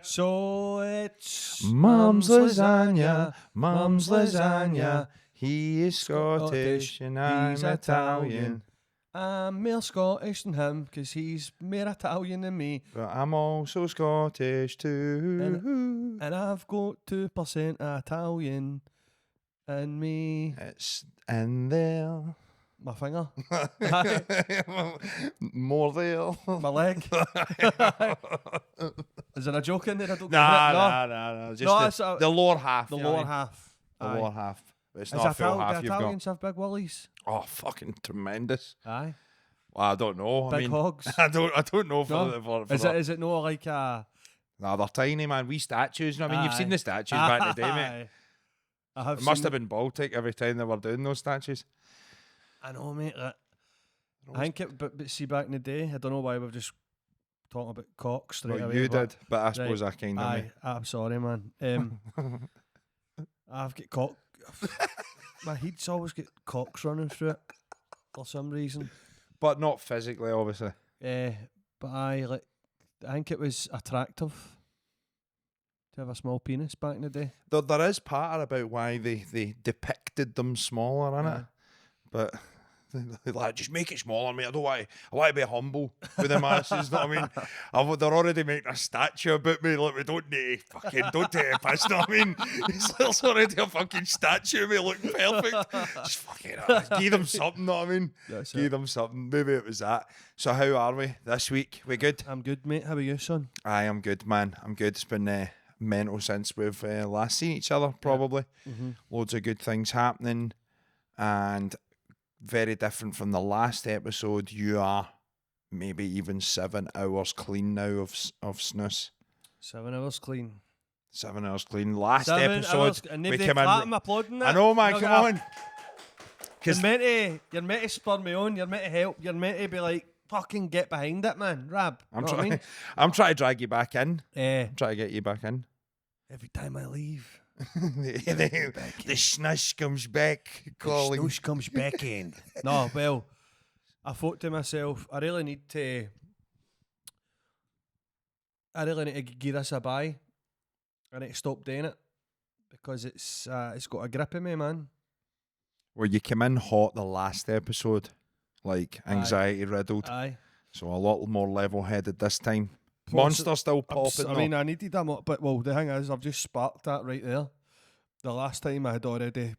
So it's Mum's lasagna, Mum's lasagna. He is Scottish and I'm he's Italian. I'm more Scottish than him because he's more Italian than me. But I'm also Scottish too. And I've got 2% Italian in me. It's in there. My finger. More there. My leg. Is there a joke in there? I don't get it. Nah. Just the lower half. The you lower know, half. The Aye. lower half. But it's Is not a full half the you've got. Italians have big willies? Oh, fucking tremendous. Aye. Well, I don't know. Big hogs. I don't know for No? the Is it not like a... Nah, they're tiny, man. Wee statues. You know what I mean? You've seen the statues back in the day, mate. I have It must have been Baltic every time they were doing those statues. I know, mate. I think it, but see, back in the day, I don't know why we've just talking about cocks straight Well, away. you did, but I suppose I kind of. Aye, I'm sorry, man. I've got cock. My head's always got cocks running through it for some reason. But not physically, obviously. But I think it was attractive to have a small penis back in the day. There is part about why they depicted them smaller, innit? But they're like, just make it smaller, mate. I want to be humble with the masses. You know what I mean? They're already making a statue about me. Like, we don't take a piss. You know what I mean? There's already a fucking statue of me looking perfect. Just fucking give them something. Know what I mean? Give them something. Maybe it was that. So how are we this week? We good? I'm good, mate. How are you, son? I am good, man. I'm good. It's been mental since we've last seen each other. Probably loads of good things happening, and very different from the last episode. You are maybe even 7 hours clean now of Snus. 7 hours clean. 7 hours clean. Last 7 episode, hours, and we they came clap in. and applauding that. I know, man. No, Come on. You're meant to spur me on. You're meant to help. You're meant to be like, fucking get behind it, man. Rab. I'm trying. I'm trying to drag you back in. I'm trying to get you back in. Every time I leave. the snus comes back calling. The snus comes back in. No, well, I thought to myself, I really need to give this a buy. I need to stop doing it because it's got a grip in me, man. Well, you came in hot the last episode, like anxiety riddled. Aye. So a lot more level headed this time. Monster still popping. I mean, I needed that, but the thing is, I've just sparked that right there. The last time I had already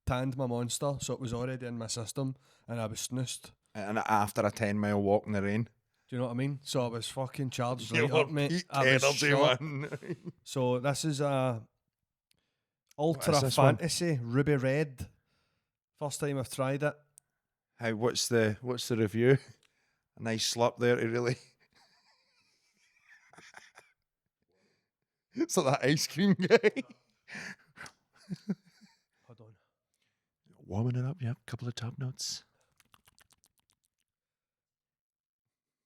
tanned my monster, so it was already in my system, and I was snoozed. And after a 10-mile walk in the rain. Do you know what I mean? So I was fucking charged You right were up, mate. peak I was energy, shot. man. So this is a Ultra What is this Fantasy Ruby Red. First time I've tried it. How? What's the review? A nice slurp there to really. It's like that ice cream guy. Hold on. Warming it up, yeah. A couple of top notes.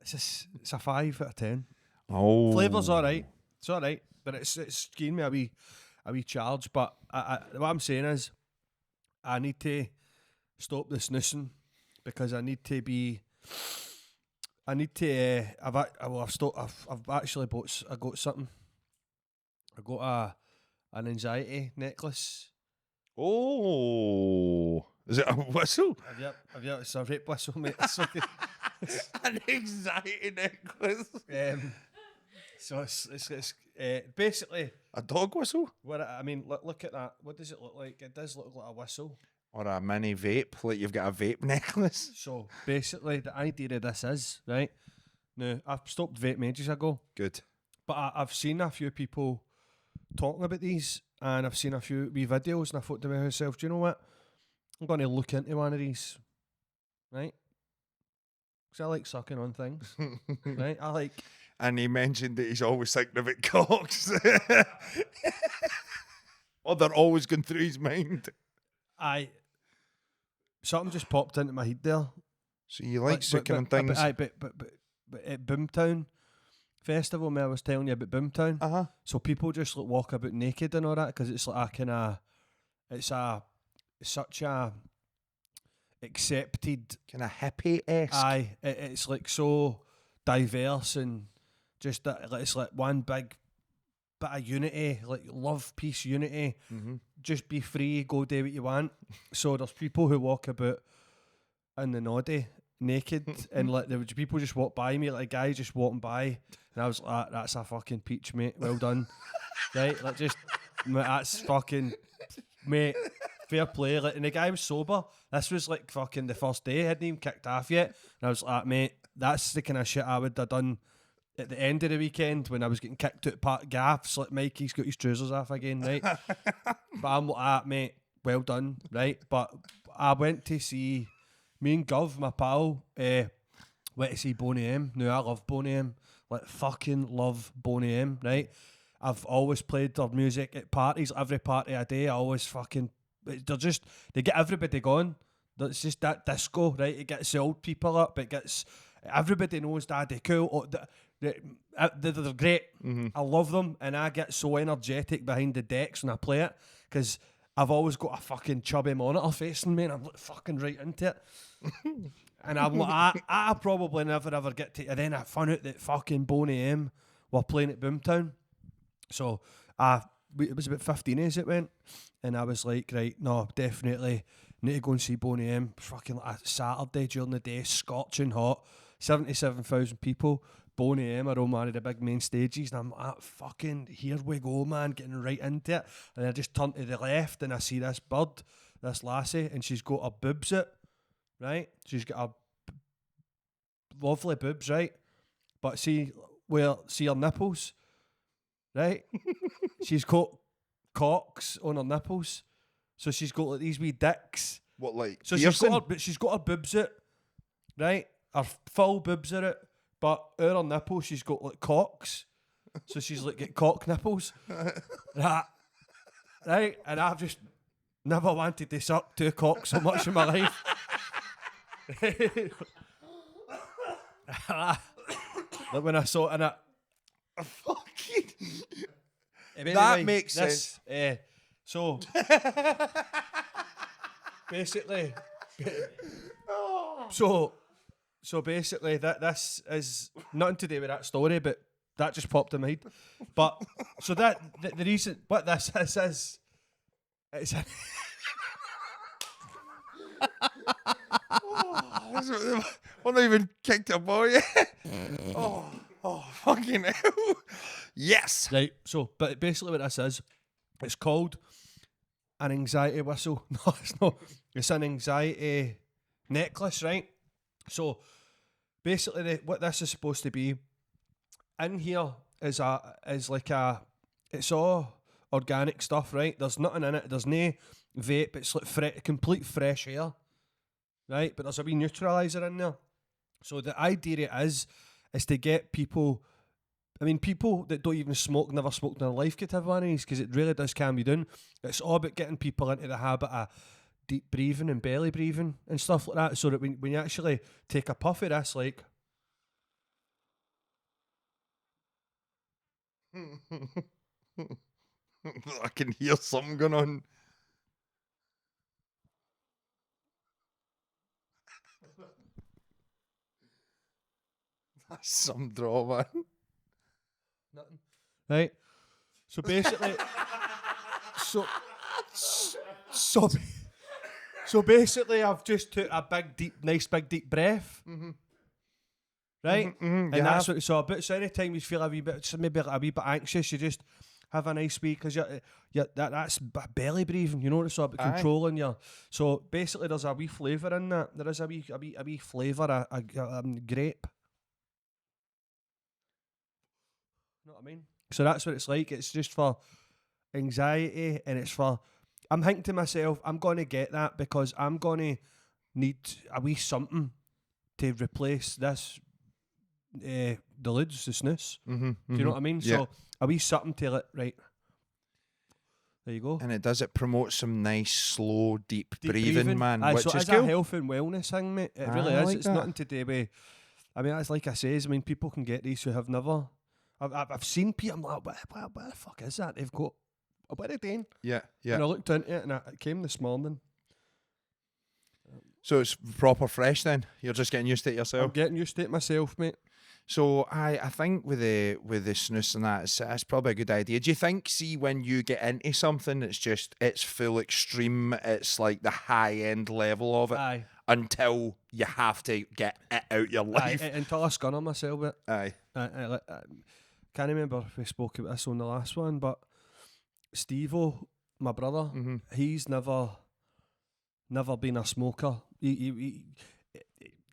It's a 5 out of 10. Oh, Flavour's alright. It's alright, but it's giving me a wee charge. But what I'm saying is, I need to stop the snoozing because I need to be. I need to. I've actually bought. I got something. I got an anxiety necklace. Oh, is it a whistle? Have you? It's a rape whistle, mate. It's like An anxiety necklace. So it's basically A dog whistle? Look at that. What does it look like? It does look like a whistle. Or a mini vape, like you've got a vape necklace. So basically, the idea of this is, right, now, I've stopped vaping ages ago. Good. But I've seen a few people talking about these, and I've seen a few wee videos, and I thought to myself, do you know what? I'm going to look into one of these, right? Because I like sucking on things, right? I like... And he mentioned that he's always thinking about cocks. Or they're always going through his mind. Something just popped into my head there. So you like sucking on things? But at Boomtown Festival, I was telling you about Boomtown. So people just like walk about naked and all that because it's like it's such a accepted kind of hippie-esque. It's like so diverse and just that it's like one big bit of unity, like love, peace, unity. Mm-hmm. Just be free, go do what you want. So there's people who walk about in the noddy, naked, and like there would people just walk by me, like a guy just walking by, and I was like, that's a fucking peach, mate. Well done, right? Like just, mate, that's fucking, mate. Fair play. Like, and the guy was sober. This was like fucking the first day. He hadn't even kicked off yet, and I was like, mate, that's the kind of shit I would have done at the end of the weekend when I was getting kicked out part gaffs, like Mikey's got his trousers off again, right? But I'm like, mate, well done, right? But I went to see, me and Gov, my pal, went to see Boney M. Now I love Boney M, like fucking love Boney M, right? I've always played their music at parties, every party I do, I always fucking, they get everybody going. It's just that disco, right? It gets the old people up, it gets, everybody knows Daddy Cool. They're great. Mm-hmm. I love them, and I get so energetic behind the decks when I play it because I've always got a fucking chubby monitor facing me, and I'm like fucking right into it. And I'm like, I probably never ever get to. And then I found out that fucking Boney M were playing at Boomtown, so it was about 15 as it went, and I was like, right, no, definitely need to go and see Boney M. Fucking like a Saturday during the day, scorching hot, 77,000 people. Boney M are on one of the big main stages, and I'm like, fucking, here we go, man, getting right into it. And I just turn to the left, and I see this bird, this lassie, and she's got her boobs out, right? She's got her lovely boobs, right? But see her nipples, right? She's got cocks on her nipples, so she's got like these wee dicks. What, like? So she's got her boobs out, right? Her full boobs are out. But her nipple, she's got like cocks. So she's like got cock nipples. Right? And I've just never wanted to suck two cocks so much in my life. Like when I saw it in it. Fucking. Anyway, That makes sense. So basically, So basically, this is nothing to do with that story, but that just popped in my head. But so that the reason what this is it's we're not even kicked a ball yet. Oh, fucking hell! Yes. right. So, but basically, what this is, it's called an anxiety whistle. No, it's not. It's an anxiety necklace, right? So basically, what this is supposed to be in here is it's all organic stuff, right? There's nothing in it. There's no vape. It's like complete fresh air, right? But there's a wee neutralizer in there. So the idea is to get people. I mean, people that don't even smoke, never smoked in their life, could have one of these because it really does calm you down. It's all about getting people into the habit of deep breathing and belly breathing and stuff like that, so that when you actually take a puff of this, like I can hear something going on. That's some draw, man. nothing, right? So basically, so basically, I've just took a nice big deep breath, right? And that's what it's all about. So anytime you feel a wee bit, maybe a wee bit anxious, you just have a nice wee, because that's belly breathing. You know what it's all about, controlling your. So basically, there's a wee flavour in that. There is a wee flavour, a grape. You know what I mean? So that's what it's like. It's just for anxiety, and it's for. I'm thinking to myself, I'm going to get that because I'm going to need a wee something to replace this, the lids, the snus. Do you know what I mean? Yeah. So a wee something to it, right? There you go. And it promotes some nice, slow, deep breathing, man, which so is it's cool. a health and wellness thing, mate. It really I is. like It's that. nothing to do with. I mean, that's like I says. I mean, people can get these who have never. I've seen people. I'm like, what the fuck is that? They've got. What are they doing? Yeah. And I looked into it, and it came this morning. So it's proper fresh then? You're just getting used to it I'm yourself? getting used to it myself, mate. So I think with the snus and that, it's probably a good idea. Do you think, see, when you get into something, it's full extreme, it's like the high end level of it, Aye. until you have to get it out your life? Until I scun on myself, but Aye. I can't remember if we spoke about this on the last one, but Steve-O, my brother, he's never been a smoker. He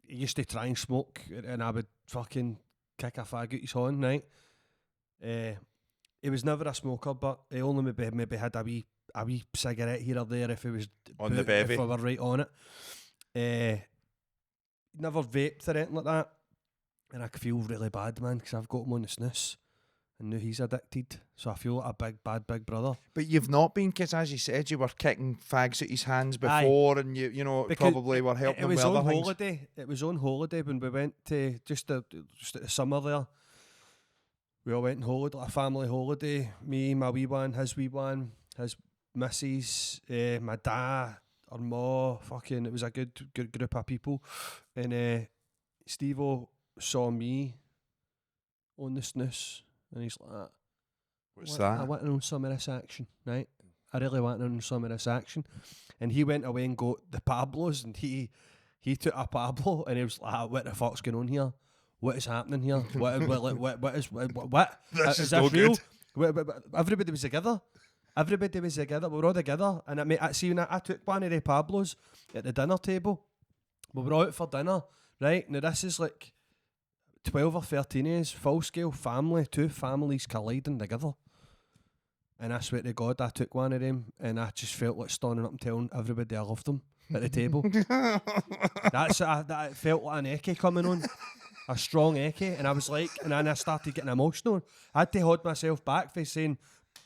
used to try and smoke, and I would fucking kick a fag out his horn, right? He was never a smoker, but he only maybe had a wee cigarette here or there if he was on the bevy, if we were right on it. Never vaped or anything like that, and I feel really bad, man, because I've got him on the snus, and now he's addicted, so I feel like a big brother. But you've not been, because as you said, you were kicking fags at his hands before. Aye. And you know, because probably were helping him with other things. It was on holiday when we went to just at the summer there. We all went on holiday, like a family holiday. Me, my wee one, his missus, my dad, our ma. Fucking, it was a good group of people. And Steve-O saw me on the snus, and he's like, "What's that? I want to know some of this action, right? I really want to know some of this action." And he went away and got the Pablos, and he took a Pablo, and he was like, "What the fuck's going on here? What is happening here? What is This is no this real?" good. Everybody was together. We were all together, and I took one of the Pablos at the dinner table. We were out for dinner, right? Now this is like 12 or 13 years, full scale family, two families colliding together. And I swear to God, I took one of them, and I just felt like standing up and telling everybody I loved them at the table. That felt like an echo coming on, a strong echo, and I was like, and then I started getting emotional. I had to hold myself back for saying,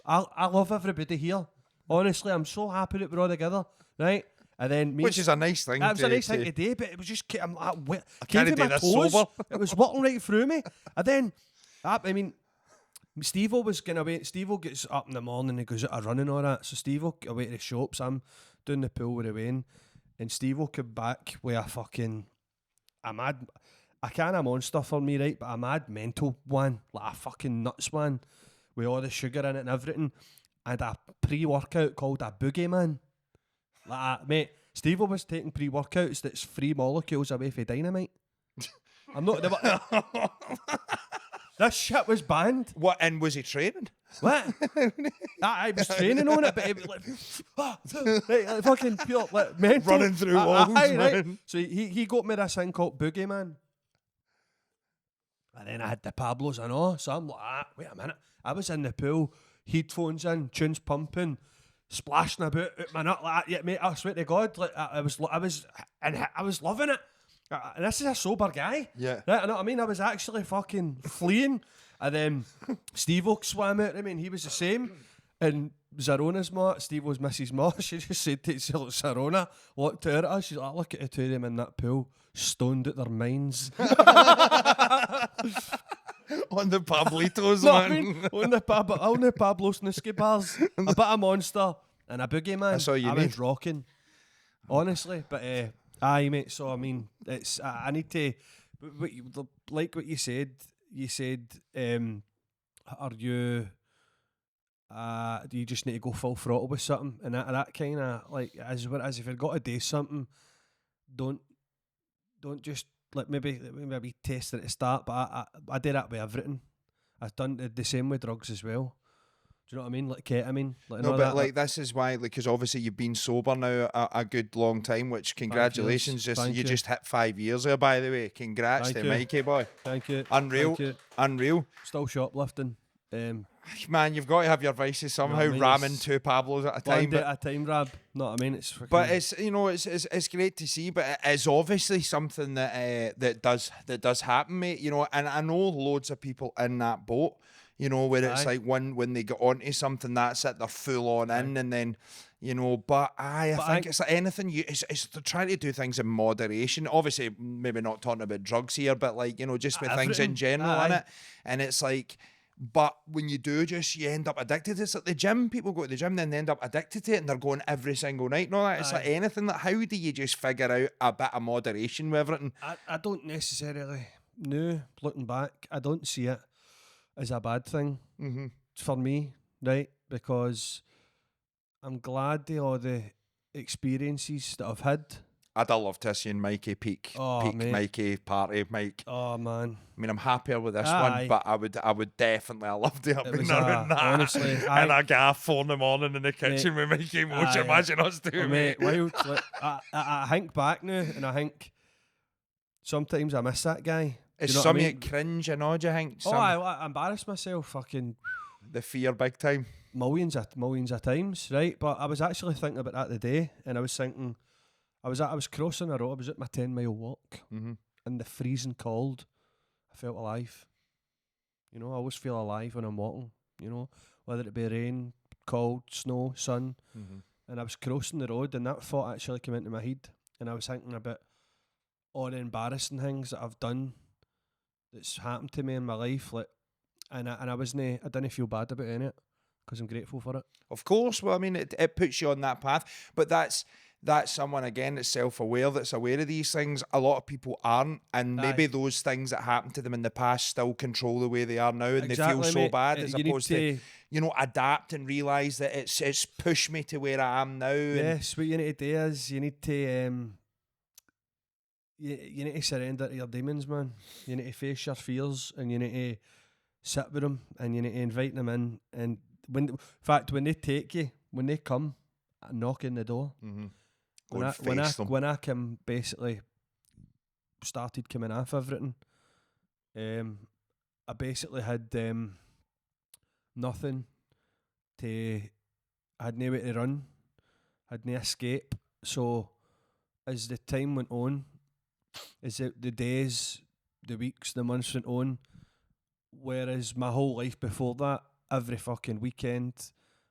I love everybody here. Honestly, I'm so happy that we're all together, right? And then which is a nice thing. That was a nice thing to do, but it was just, I'm like, I can't do this sober. It was walking right through me. And then, I mean, Steve-O was going away. Steve-O gets up in the morning and goes out a running all that. So Steve-O away to the shops. I'm doing the pool with Wayne, and Steve-O came back with a mad, a can of Monster for me, right? But a mad mental one, like a fucking nuts one, with all the sugar in it and everything, and a pre-workout called a Boogie Man. Like, mate, Steve-O was taking pre-workouts that's 3 molecules away from dynamite. I'm not. This shit was banned. What? And was he training? What? I was training on it, but it was like fucking pure, like mental, running through walls, man. Right? So he got me this thing called Boogie Man, and then I had the Pablos and all. So I'm like, wait a minute. I was in the pool, headphones in, tunes pumping, splashing about my nut like that. Yeah, mate, I swear to God, like I was loving it. And this is a sober guy. Yeah. Right, you know what I mean? I was actually fucking fleeing. And then Steve-O swam out. I mean, he was the same. And Zarona's ma, Steve-O's Mrs. Ma, she just said to Zarona, looked out at us, she's like, look at the two of them in that pool, stoned at their minds. On the Pablitos, no, man. I mean, on the Pablos Nisky bars, a bit of Monster and a Boogie Man. That's all you I need. was rocking, honestly. But aye, mate. So I mean, it's I need to, like what you said. You said, are you? Do you just need to go full throttle with something? And that kind of like as if you've got to do something, don't just. Like maybe test it at the start, but I did that with everything. I've done the same with drugs as well. Do you know what I mean? Like ketamine. Like no, but like this is why, because obviously you've been sober now a good long time. Which congratulations, you just hit 5 years there. By the way, congrats to Mikey boy. Thank you. Unreal. Still shoplifting. Man, you've got to have your vices somehow. You know I mean? Ramming 2 Pablos at a time. One day at a time, Rab. No, I mean it's. But it's it's great to see. But it is obviously something that does happen, mate. You know, and I know loads of people in that boat. You know, where it's like when they get onto something, that's it. They're full on in, and then. You know, but I think it's like anything. It's they're trying to do things in moderation. Obviously, maybe not talking about drugs here, but like just with things in general, innit? And it's like. But when you do you end up addicted. It's like the gym. People go to the gym, then they end up addicted to it, and they're going every single night and all that. It's like anything. How do you just figure out a bit of moderation with everything? I don't necessarily no, looking back, I don't see it as a bad thing Mm-hmm. for me, right? Because I'm glad of all the experiences that I've had. I'd have loved to have seen Mikey peak mate. Mikey party Mike. Oh man, I mean, I'm happier with this Aye. one, but I would definitely have loved to have It been was, around that. honestly, and aye. I got 4 in the morning in the kitchen with Mikey Motion. Aye. Imagine us doing mate, it. wild. Like, I think back now, and I think sometimes I miss that guy. It's you know something what I mean? cringe, you know, do you think? Oh, I embarrassed myself fucking The fear big time. millions of times, right? But I was actually thinking about that today, and I was thinking, I was crossing a road. I was at my 10-mile walk, Mm-hmm. in the freezing cold. I felt alive. You know, I always feel alive when I'm walking. You know, whether it be rain, cold, snow, sun. Mm-hmm. And I was crossing the road, and that thought actually came into my head, and I was thinking about all the embarrassing things that I've done, that's happened to me in my life, like, and I didn't feel bad about any of it, because I'm grateful for it. Of course. Well, I mean, it puts you on that path, but that's someone, again, that's self-aware, that's aware of these things. A lot of people aren't, and maybe those things that happened to them in the past still control the way they are now, and Exactly, they feel so mate. bad, as opposed to, you adapt and realise that it's pushed me to where I am now. Yes, what you need to do is you need to you need to surrender to your demons, man. You need to face your fears, and you need to sit with them, and you need to invite them in. And when they come, knock on the door. Mm-hmm. When I came, basically started coming off everything, I basically had nothing to. I had nowhere to run, had no escape. So as the time went on, as the days, the weeks, the months went on, whereas my whole life before that, every fucking weekend,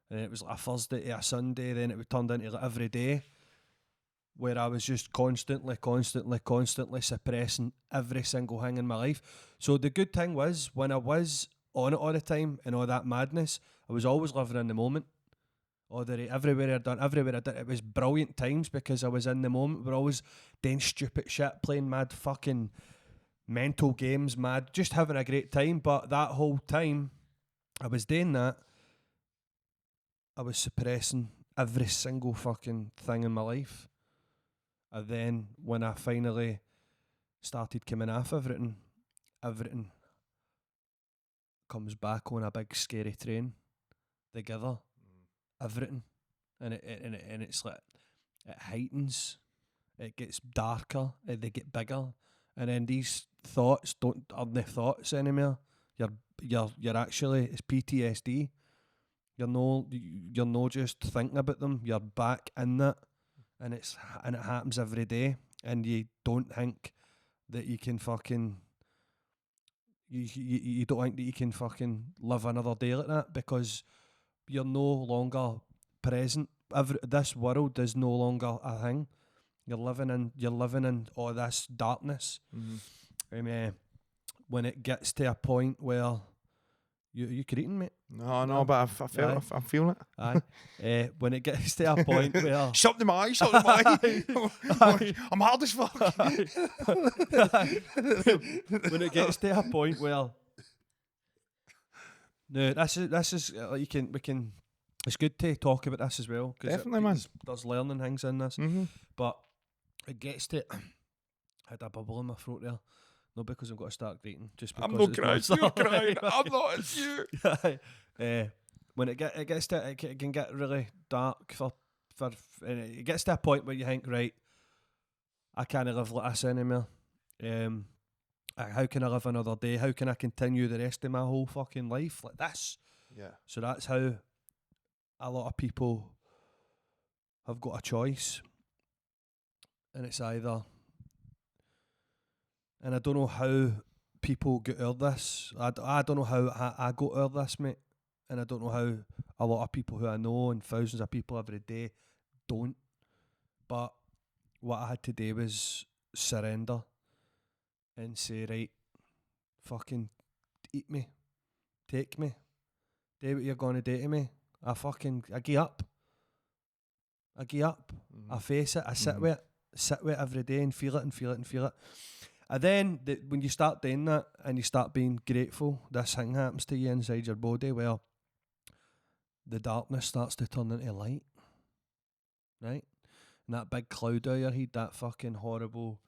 and it was like a Thursday to a Sunday, then it would turn into like every day, where I was just constantly suppressing every single thing in my life. So the good thing was, when I was on it all the time and all that madness, I was always living in the moment. Everywhere I done, it was brilliant times because I was in the moment. We're always doing stupid shit, playing mad fucking mental games, just having a great time. But that whole time I was doing that, I was suppressing every single fucking thing in my life. And then when I finally started coming off everything comes back on a big scary train together. Everything, and it's like it heightens, it gets darker, they get bigger, and then these thoughts aren't the thoughts anymore. You're actually, it's PTSD. You're no just thinking about them. You're back in that, and it happens every day, and you don't think that you can fucking. You don't think that you can fucking live another day like that, because you're no longer present. This world is no longer a thing. You're living in all this darkness. Mm-hmm. When it gets to a point where you creating, mate. No, but I'm feeling it. Aye. When it gets to a point where shut them eyes. I'm hard as fuck. When it gets to a point where no, this is we can. It's good to talk about this as well. Definitely, man. There's learning things in this, mm-hmm. but it gets to. I had a bubble in my throat there, not because I've got to start greeting, just because I'm not crying. You're crying. I'm not. It's you. When it gets to it can get really dark for and it gets to a point where you think, right, I can't live like this anymore. How can I live another day? How can I continue the rest of my whole fucking life like this? Yeah. So that's how a lot of people have got a choice. And it's either, and I don't know how people get out of this. I don't know how I got out of this, mate. And I don't know how a lot of people who I know, and thousands of people every day, don't. But what I had to do was surrender and say, right, fucking eat me, take me, do what you're going to do to me. I give up. I face it, I sit with it every day and feel it. And then when you start doing that and you start being grateful, this thing happens to you inside your body where the darkness starts to turn into light, right? And that big cloud out your head, that fucking horrible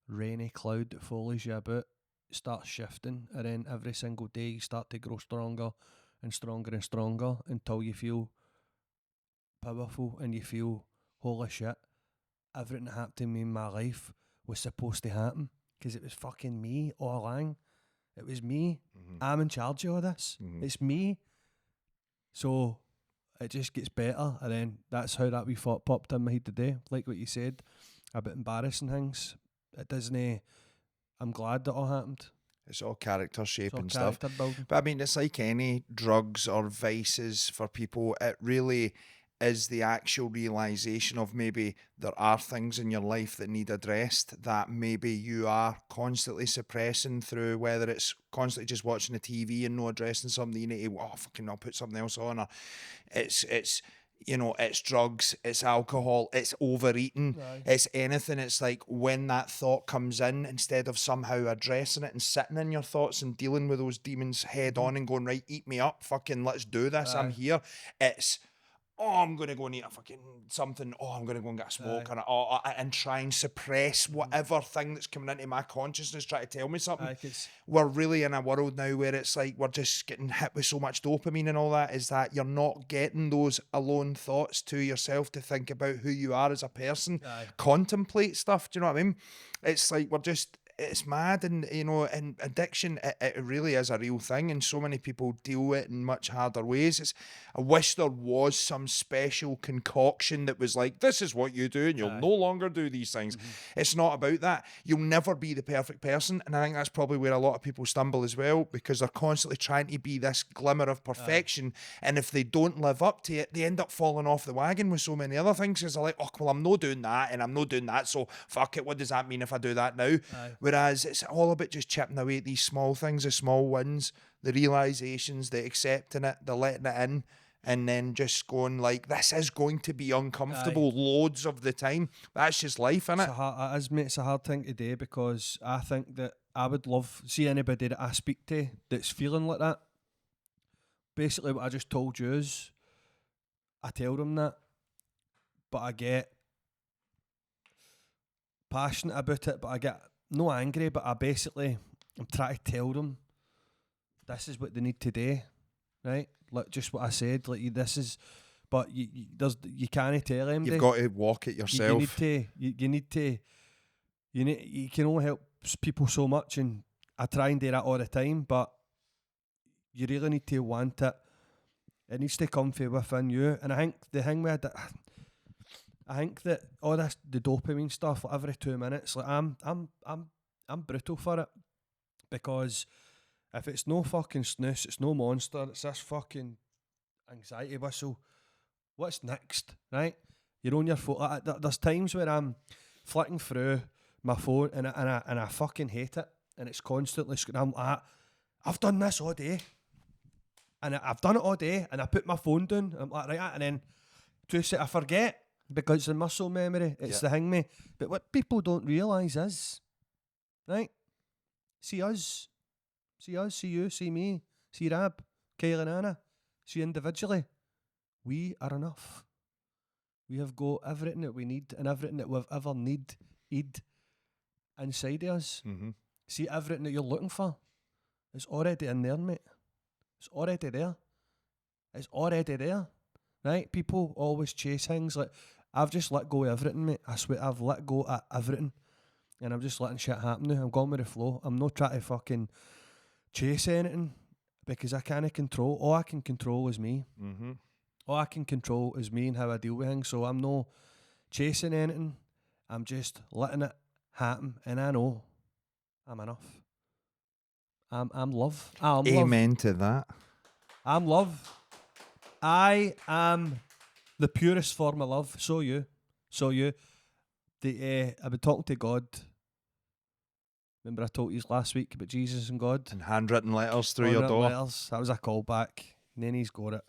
rainy cloud that follows you about, starts shifting, and then every single day you start to grow stronger and stronger and stronger until you feel powerful and you feel, holy shit, everything that happened to me in my life was supposed to happen because it was fucking me all along. It was me. I'm in charge of all this. It's me. So it just gets better, and then that's how that wee thought popped in my head today. Like what you said about embarrassing things. It doesn't. I'm glad that all happened. It's all character shaping It's all stuff. character building. But I mean, it's like any drugs or vices for people. It really is the actual realisation of maybe there are things in your life that need addressed that maybe you are constantly suppressing through, whether it's constantly just watching the TV and no addressing something you need to, I'll put something else on, or it's you know, it's drugs, it's alcohol, it's overeating, it's anything. It's like when that thought comes in, instead of somehow addressing it and sitting in your thoughts and dealing with those demons head on and going, right, eat me up, fucking let's do this, I'm here. It's, I'm going to go and eat a fucking something. I'm going to go and get a smoke and try and suppress whatever thing that's coming into my consciousness, try to tell me something. We're really in a world now where it's like we're just getting hit with so much dopamine and all that, is that you're not getting those alone thoughts to yourself to think about who you are as a person, contemplate stuff. Do you know what I mean? It's like it's mad, and you know, and addiction, it really is a real thing, and so many people deal with it in much harder ways. I wish there was some special concoction that was like, this is what you do and you'll no longer do these things. It's not about that. You'll never be the perfect person, and I think that's probably where a lot of people stumble as well, because they're constantly trying to be this glimmer of perfection, and if they don't live up to it, they end up falling off the wagon with so many other things, because they're like, oh well, I'm not doing that and I'm not doing that, so fuck it, what does that mean if I do that now? Whereas it's all about just chipping away at these small things, the small wins, the realizations, the accepting it, the letting it in, and then just going like, this is going to be uncomfortable loads of the time. That's just life, innit? It's a hard thing to do, because I think that I would love to see anybody that I speak to that's feeling like that. Basically what I just told you is, I tell them that, but I get passionate about it, but I get no angry, but I'm trying to tell them this is what they need to do, right? Like just what I said, like this is, but you can't tell them. You've got to walk it yourself. You can only help people so much, and I try and do that all the time, but you really need to want it. It needs to come from within you, and I think the thing with it, I think that all this, the dopamine stuff, like every 2 minutes, like I'm brutal for it, because if it's no fucking snus, it's no monster, it's this fucking anxiety whistle. What's next, right? You're on your phone. There's times where I'm flicking through my phone and I fucking hate it, and it's constantly. I'm like, I've done this all day, and I've done it all day, and I put my phone down. I'm like, right, and then I forget. Because it's a muscle memory, it's the thing me. But what people don't realise is, right? See us, see you, see me, see Rab, Kyle and Anna, see individually. We are enough. We have got everything that we need and everything that we've ever needed inside of us. See, everything that you're looking for is already in there, mate. It's already there. It's already there. Right? People always chase things. Like, I've just let go of everything, mate. I swear, I've let go of everything. And I'm just letting shit happen now. I'm going with the flow. I'm not trying to fucking chase anything, because I can't control. All I can control is me. All I can control is me and how I deal with things. So I'm not chasing anything. I'm just letting it happen. And I know I'm enough. I'm love. Amen to that. I'm love. I am the purest form of love. So you. I've been talking to God. Remember I told you last week about Jesus and God? And handwritten letters through your door. Letters. That was a callback. And then he's got it.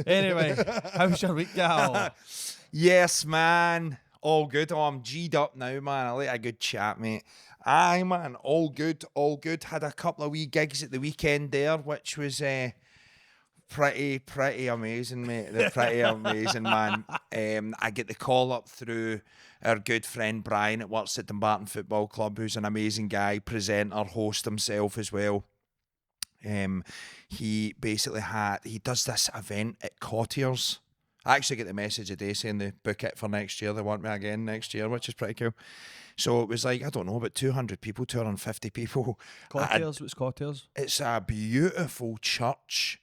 Anyway, how's your week, gal? Yes, man. All good. Oh, I'm G'd up now, man. I like a good chat, mate. Aye, man. All good. All good. Had a couple of wee gigs at the weekend there, which was pretty amazing, mate. They're pretty amazing, man. I get the call up through our good friend Brian that works at Dumbarton Football Club, who's an amazing guy, presenter, host himself as well. He basically he does this event at Cottiers. I actually get the message today saying they book it for next year. They want me again next year, which is pretty cool. So it was like, I don't know, about 200 people, 250 people. Cottiers, what's Cottiers? It's a beautiful church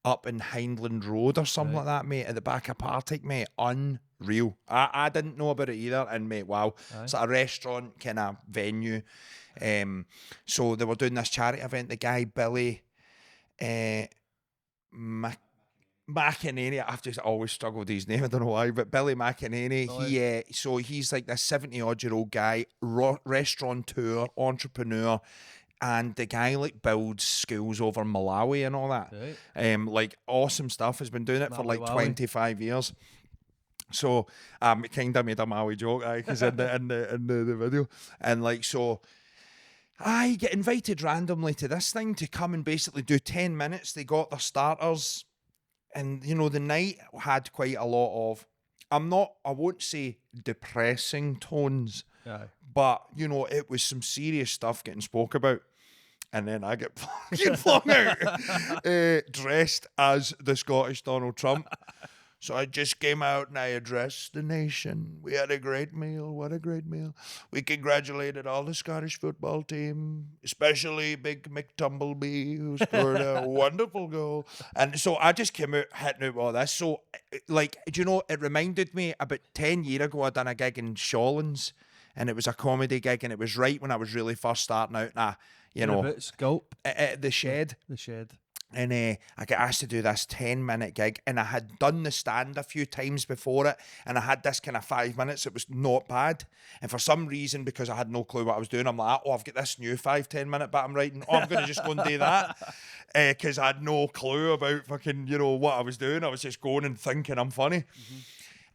up in Hindland Road or something like that, mate, at the back of Partick, mate. Unreal. I didn't know about it either, and mate, wow. Aye. It's like a restaurant kind of venue. So they were doing this charity event. The guy, Billy McEnany, I've just always struggled with his name, I don't know why, but Billy McEnany, he's like this 70-odd-year-old guy, restaurateur, entrepreneur, and the guy like builds schools over Malawi and all that. Right. Like awesome stuff. Has been doing it for like 25 years. So kind of made a Maui joke, because in the video, and like so. I get invited randomly to this thing to come and basically do 10 minutes. They got their starters, and you know the night had quite a lot of, I won't say depressing tones, but you know it was some serious stuff getting spoke about. And then I get fucking flung out, dressed as the Scottish Donald Trump. So I just came out and I addressed the nation. We had a great meal. What a great meal. We congratulated all the Scottish football team, especially Big Mick Tumbleby, who scored a wonderful goal. And so I just came out hitting out all this. So, like, do you know, it reminded me about 10 years ago, I done a gig in Shawlands, and it was a comedy gig, and it was right when I was really first starting out. Scope. The Shed. The Shed. And I got asked to do this 10-minute gig, and I had done the stand a few times before it, and I had this kind of 5 minutes. It was not bad, and for some reason, because I had no clue what I was doing, I'm like, I've got this new 5-10 minute bit I'm writing. I'm going to just go and do that, because I had no clue about fucking, what I was doing. I was just going and thinking I'm funny. Mm-hmm.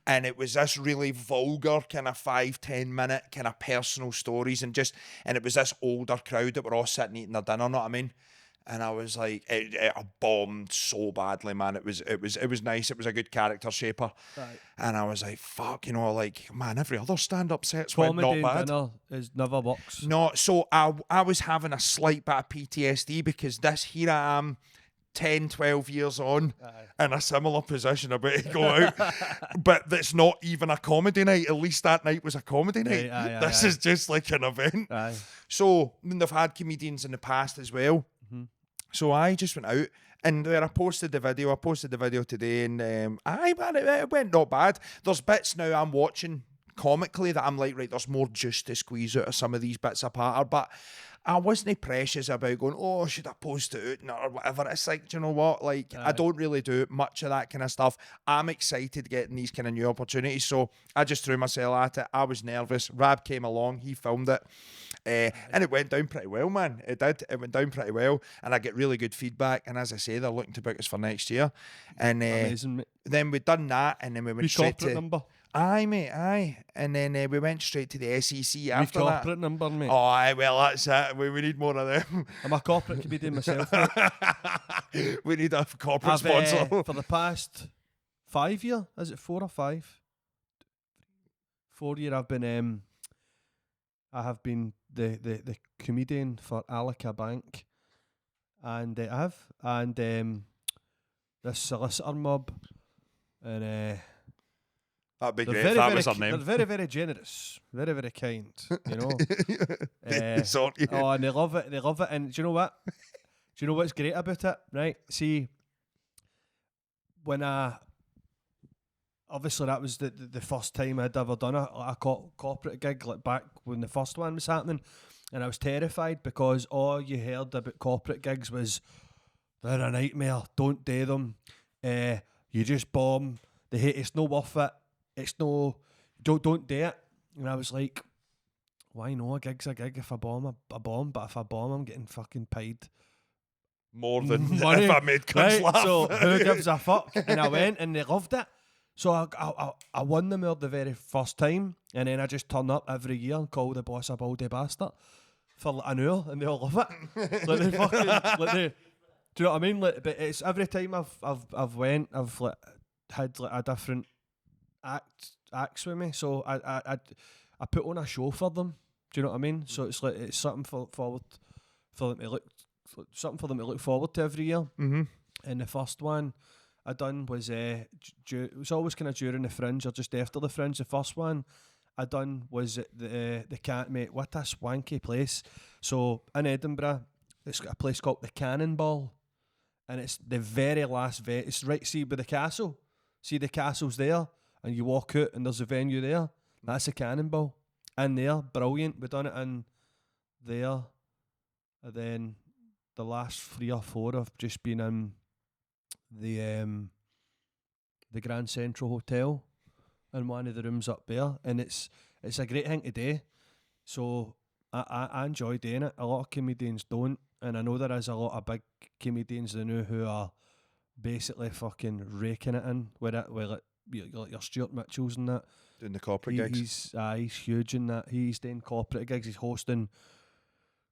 And it was this really vulgar kind of 5-10 minute kind of personal stories, and it was this older crowd that were all sitting eating their dinner, know what I mean? And I was like, it bombed so badly, man. It was nice. It was a good character shaper. Right. And I was like, fuck, man, every other stand-up set's went not bad. Dinner is never works. No, so I was having a slight bit of PTSD, because here I am, 10, 12 years on, in a similar position, about to go out. But that's not even a comedy night. At least that night was a comedy night. This is just like an event. So, they've had comedians in the past as well. So I just went out, and I posted the video. Today, and it went not bad. There's bits now I'm watching comically that I'm like, right, there's more juice to squeeze out of some of these bits of patter, but I wasn't precious about going, oh, should I post it out or whatever. It's like, do you know what? Like, I don't really do much of that kind of stuff. I'm excited getting these kind of new opportunities, so I just threw myself at it. I was nervous. Rab came along, he filmed it, and it went down pretty well, man. It did. It went down pretty well, and I get really good feedback. And as I say, they're looking to book us for next year. And amazing, mate. Then we'd done that, and then we went straight to number. Aye, mate, aye. And then we went straight to the SEC after that. Corporate number, mate. Oh, aye, well, that's it. We need more of them. I'm a corporate comedian myself, mate. We need a corporate sponsor. For the past 5 years, is it 4 or 5? 4 years I have been the comedian for Alaka Bank. And this solicitor mob. And that'd be great if that was her name. They're very, very generous. Very, very kind, They sort you. Oh, and they love it. And do you know what? Do you know what's great about it? Right? See, when obviously that was the first time I'd ever done a corporate gig, like back when the first one was happening. And I was terrified, because all you heard about corporate gigs was, they're a nightmare, don't do them. You just bomb. It's no worth it. It's no, don't do it. And I was like, why no? A gig's a gig. If I bomb, I bomb. But if I bomb, I'm getting fucking paid more than money. If I made cunts laugh. So who gives a fuck? And I went, and they loved it. So I won the award the very first time, and then I just turn up every year and call the boss a baldy bastard for like an hour, and they all love it. Like they fucking, like they, do you know what I mean? Like, but it's every time I've went, I've like had like a different acts with me. So I put on a show for them. Do you know what I mean? So it's like it's something for them to look forward to every year. Mm-hmm. And the first one I done was it was always kind of during the Fringe or just after the Fringe. The first one I done was at the Can't Mate. What a swanky place! So in Edinburgh, it's got a place called the Cannonball, and it's the very last it's right. See by the castle. See the castle's there, and you walk out, and there's a venue there. That's the Cannonball. In there, brilliant. We done it in there, and then the last 3 or 4 have just been in the Grand Central Hotel in one of the rooms up there, and it's a great thing to do. So I enjoy doing it. A lot of comedians don't, and I know there is a lot of big comedians I know who are basically fucking raking it in with like your Stuart Mitchells and that. Doing the corporate gigs. He's huge in that. He's doing corporate gigs. He's hosting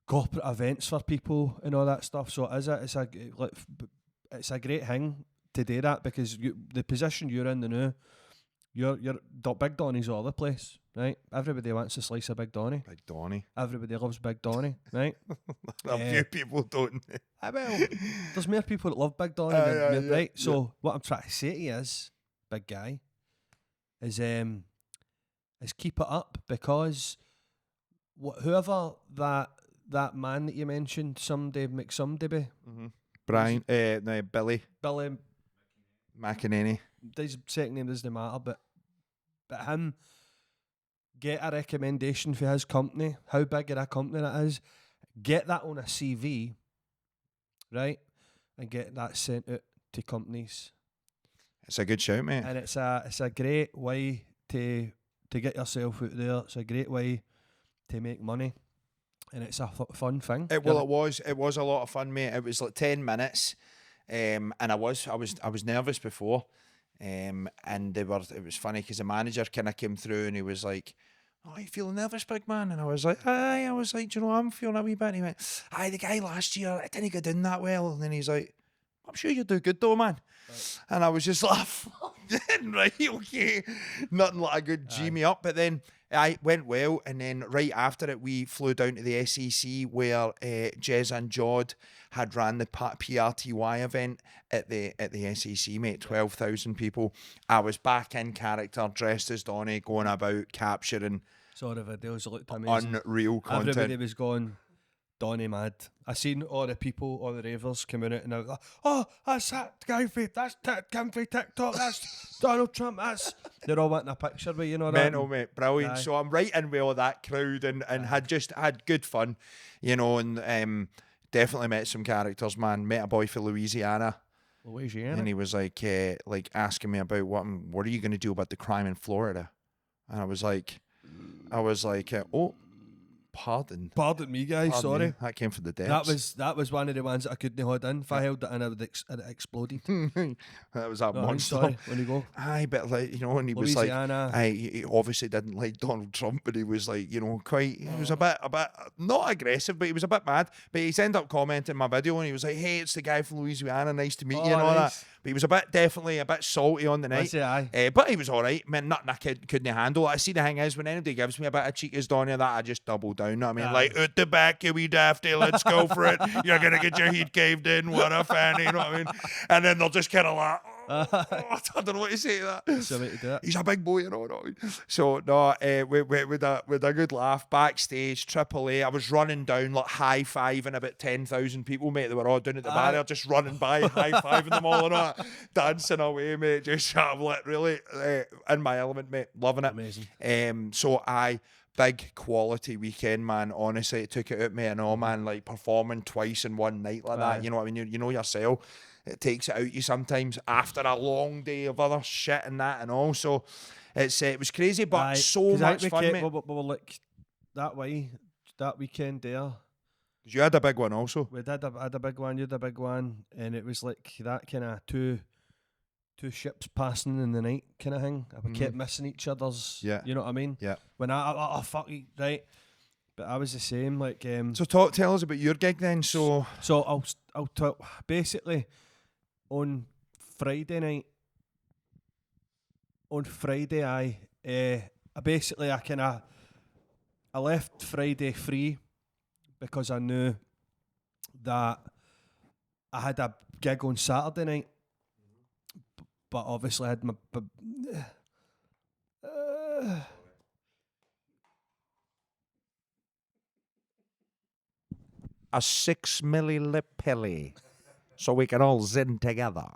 corporate events for people and all that stuff. So it's a great thing to do that, because the position you're in now, you're Big Donny's all over the place, right? Everybody wants a slice of Big Donny. Big Donny. Everybody loves Big Donny, right? A few people don't. Well, there's more people that love Big Donny than right? So what I'm trying to say to you is, big guy, is keep it up, because whoever that man that you mentioned, someday McSomeby, Brian, no, Billy McInerney. His second name doesn't matter, but him get a recommendation for his company, how big of a company that is, get that on a CV, right, and get that sent out to companies. It's a good shout, mate. And it's a great way to get yourself out there. It's a great way to make money, and it's a fun thing. It was a lot of fun, mate. It was like 10 minutes, and I was nervous before, and it was funny because the manager kind of came through and he was like, "Oh, you feeling nervous, big man?" And I was like, "Aye." I was like, "Do you know, I'm feeling a wee bit." And he went, "Aye, the guy last year, it didn't go down that well." And then he's like, "I'm sure you do good though, man." Right. And I was just like, right, okay. Nothing like a good G me up. But then I went well, and then right after it, we flew down to the SEC where Jez and Jod had ran the PRTY event at the SEC, mate. 12,000 people. I was back in character, dressed as Donny, going about capturing. Saw the videos, looked amazing. Unreal content. Everybody was going Donny mad. I seen all the people, all the ravers coming out, and I was like, "Oh, that's that guy for TikTok, that's Donald Trump, that's..." They're all wanting a picture with you, know that? Mental, mate, brilliant. So I'm right in with all that crowd, and had good fun, you know, and definitely met some characters, man. Met a boy from Louisiana. And he was like asking me about what are you going to do about the crime in Florida? And I was like, oh, pardon me, guys. Sorry, me. That came from the depths. That was one of the ones that I couldn't hold in. If I held it in, it exploded. That was that monster. Sorry, when you go. Aye, but like, you know, and he Louisiana. was like, he obviously didn't like Donald Trump, but he was like, you know, quite. He was a bit not aggressive, but he was a bit mad. But he's ended up commenting my video, and he was like, "Hey, it's the guy from Louisiana. Nice to meet you," and all that. But he was definitely a bit salty on the night. But he was all right. Man, nothing I couldn't handle. I see the thing is, when anybody gives me a bit of cheek as Donny, that I just double down. You know what I mean? Like, "Out the back, you wee dafty, let's go for it. You're going to get your heat caved in. What a fanny," you know what I mean? And then they'll just kind of like, I don't know what to say to that. So to do it. He's a big boy, you know. So no, with a good laugh backstage, AAA. I was running down like high fiving about 10,000 people, mate. They were all down at the barrier, just running by, high fiving them all and all that, dancing away, mate. Just really in my element, mate. Loving it. Amazing. So big quality weekend, man. Honestly, it took it out, mate. And all, man, like performing twice in one night like that. You know what I mean? You know yourself. It takes it out you sometimes after a long day of other shit and that and all. So it was crazy, but so much fun, mate. We were like that weekend there. You had a big one also. We had a big one. You had a big one, and it was like that kind of two two ships passing in the night kind of thing. We kept missing each other's. Yeah. You know what I mean? Yeah. When I fuck you, right. But I was the same. Like So tell us about your gig then. So I'll talk basically on Friday night. On Friday, I left Friday free because I knew that I had a gig on Saturday night, but obviously I had my. a 6 millilip pilly, so we can all zin together.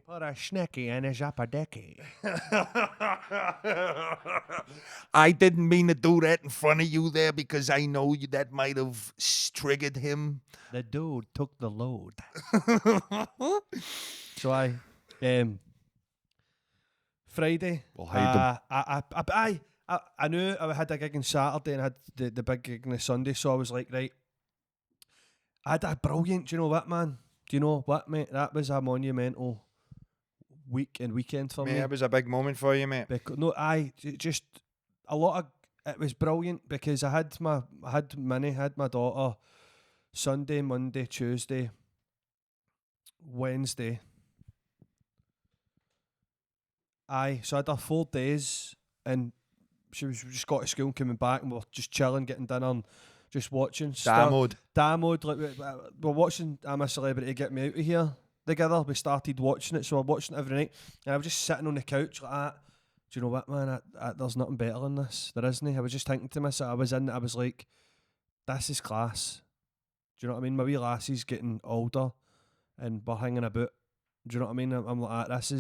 Put a schnecky in his upper decky. I didn't mean to do that in front of you there because I know that might have triggered him. The dude took the load. So I Friday. We'll hide I knew I had a gig on Saturday and had the big gig on the Sunday, so I was like, right. I had a brilliant. Do you know what, man? Do you know what, mate? That was a monumental week and weekend for me. It was a big moment for you, mate. Just a lot of it was brilliant because I had my daughter Sunday, Monday, Tuesday, Wednesday. So I had her 4 days and she was just got to school and coming back and we were just chilling, getting dinner and just watching Damoed. Like we're watching I'm a Celebrity, Get Me Out of Here together. We started watching it, so we're watching it every night. And I was just sitting on the couch like that. Do you know what, man? There's nothing better than this. There isn't. I was just thinking to myself, I was like, this is class. Do you know what I mean? My wee lassie's getting older and we're hanging about. Do you know what I mean? I'm like, this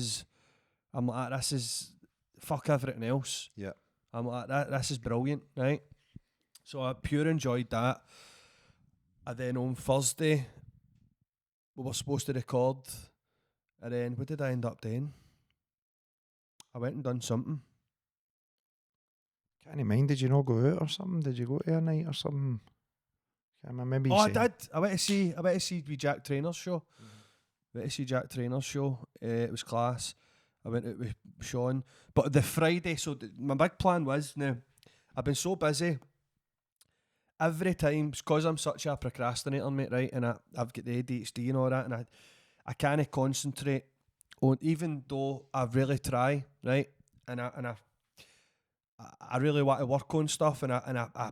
is fuck everything else. Yeah. I'm like, this is brilliant, right? So I pure enjoyed that. And then on Thursday, we were supposed to record. And then what did I end up doing? I went and done something. Can't mind, did you not go out or something? Did you go to a night or something? Can't remember. Maybe I did. I went to see the Jack Trainor's show. Went to see Jack Trainor's show. It was class. I went out with Sean. But the Friday, so my big plan was, now, I've been so busy. Every time, because I'm such a procrastinator, mate, right, and I've got the ADHD and all that, and I can't concentrate on, even though I really try, right, and I really want to work on stuff, and I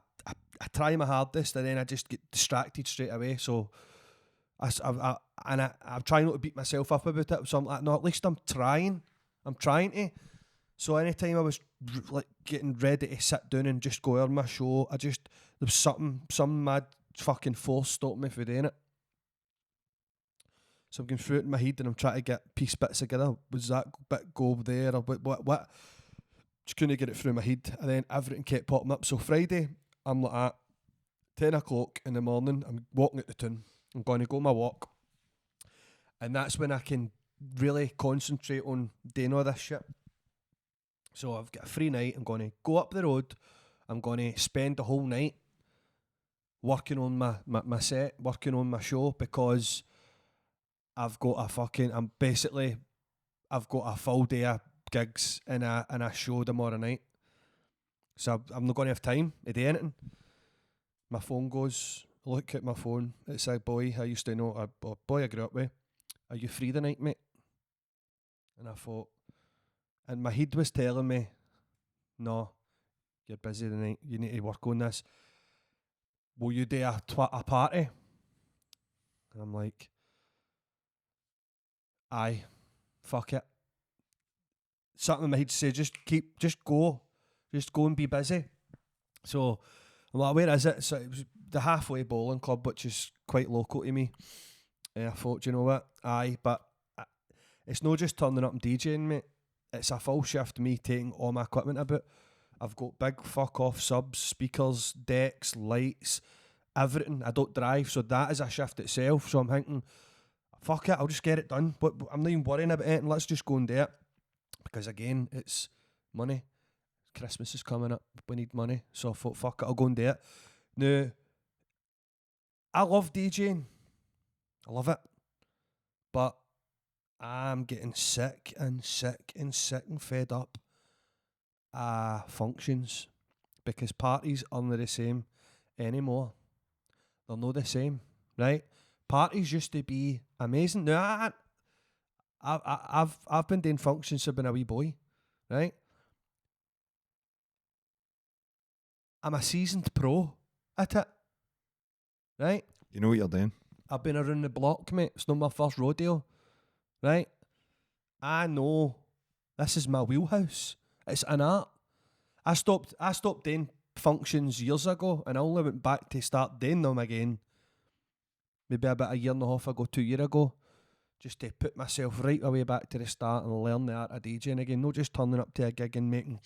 try my hardest, and then I just get distracted straight away. So I try not to beat myself up about it. So I'm like, no, at least I'm trying to. So anytime I was like getting ready to sit down and just go on my show, there was some mad fucking force stopped me from doing it. So I'm going through it in my head and I'm trying to get piece bits together. Was that bit go there or what? Just couldn't get it through my head. And then everything kept popping up. So Friday, I'm like at 10 o'clock in the morning, I'm walking at the town. I'm going to go my walk. And that's when I can really concentrate on doing all this shit. So I've got a free night. I'm going to go up the road. I'm going to spend the whole night working on my set, working on my show, because I've got a full day of gigs and a show tomorrow night. So I'm not going to have time to do anything. My phone goes, I look at my phone, it's a boy I used to know, a boy I grew up with. Are you free tonight, mate? And I thought, and my head was telling me, no, you're busy tonight, you need to work on this. Will you do a party? And I'm like, aye, fuck it. Something in my head said, just go and be busy. So I'm like, where is it? So it was the Halfway Bowling Club, which is quite local to me. And I thought, you know what? Aye, but it's not just turning up and DJing, mate. It's a full shift, me taking all my equipment about. I've got big fuck off subs, speakers, decks, lights, everything. I don't drive, so that is a shift itself. So I'm thinking, fuck it, I'll just get it done. But I'm not even worrying about it, and let's just go and do it. Because again, it's money. Christmas is coming up. We need money. So I thought, fuck it, I'll go and do it. Now, I love DJing. I love it. But I'm getting sick and fed up functions, because parties aren't the same anymore. They're not the same, right? Parties used to be amazing. Now, I've been doing functions since I've been a wee boy, right? I'm a seasoned pro at it, right? You know what you're doing. I've been around the block, mate. It's not my first rodeo, right? I know this is my wheelhouse. It's an art. I stopped doing functions years ago, and I only went back to start doing them again maybe about a year and a half ago, 2 years ago, just to put myself right away back to the start and learn the art of DJing again. Not just turning up to a gig and making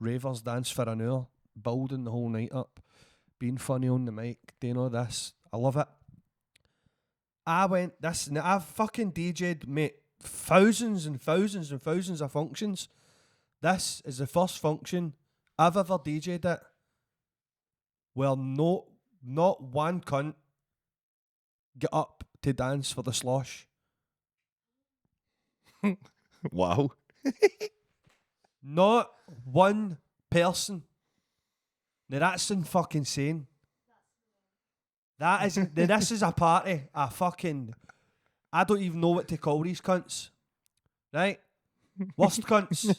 ravers dance for an hour, building the whole night up, being funny on the mic, doing all this. I love it. I've fucking DJ'd, mate, thousands and thousands and thousands of functions. This is the first function I've ever DJ'd it where not one cunt get up to dance for the slosh. Wow. Not one person. Now that's insane. That is, this is a party. I don't even know what to call these cunts. Right? Worst cunts.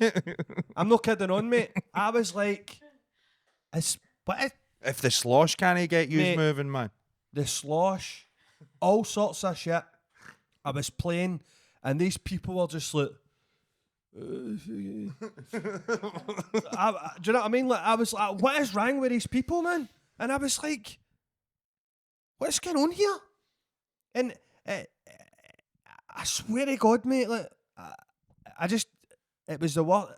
I'm not kidding on, mate. I was like, if the slosh can't get you moving, man. The slosh, all sorts of shit. I was playing, and these people were just like, do you know what I mean? Like, I was like, what is wrong with these people, man? And I was like, what's going on here? And I swear to God, mate, like, it was the worst.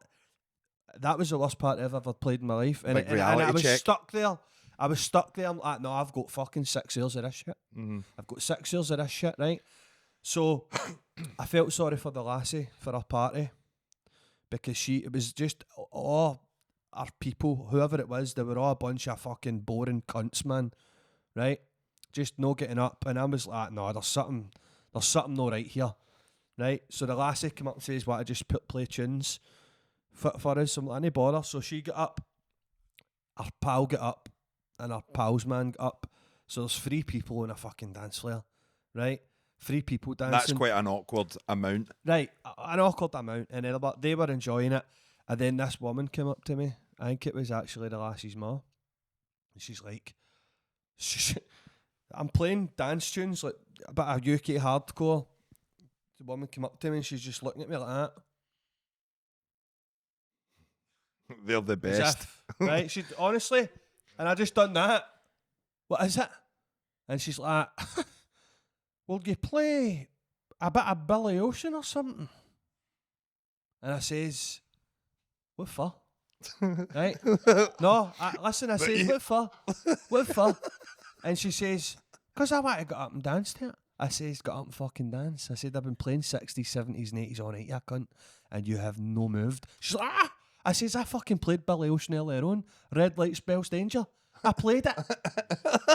That was the worst part I've ever played in my life. And, like and I was check. stuck there. I'm like, no, I've got fucking 6 years of this shit. Mm-hmm. I've got 6 years of this shit, right? So I felt sorry for the lassie for her party, because it was just all our people, whoever it was, they were all a bunch of fucking boring cunts, man, right? Just no getting up. And I was like, no, there's something not right here, right? So the lassie came up and says, "What, I just play tunes for us?" I'm like, "Any bother." So she got up, our pal got up, and our pal's man got up. So there's 3 people in a fucking dance floor, right? 3 people dancing. That's quite an awkward amount. Right, an awkward amount. And they were enjoying it. And then this woman came up to me. I think it was actually the lassie's ma. And she's like, I'm playing dance tunes, like a bit of UK hardcore. The woman came up to me and she's just looking at me like that. They're the best. Right? She honestly, and I just done that. What is it? And she's like, will you play a bit of Billy Ocean or something? And I says, what for? Right? No, listen, I says, what for? What for? And she says, because I want to get up and dance to it. I says, get up and fucking dance. I said, I've been playing 60s, 70s and 80s all night, you cunt, and you have no moved. She's like, ah! I says, I fucking played Billy Ocean earlier on. Red Light Spells Danger. I played it.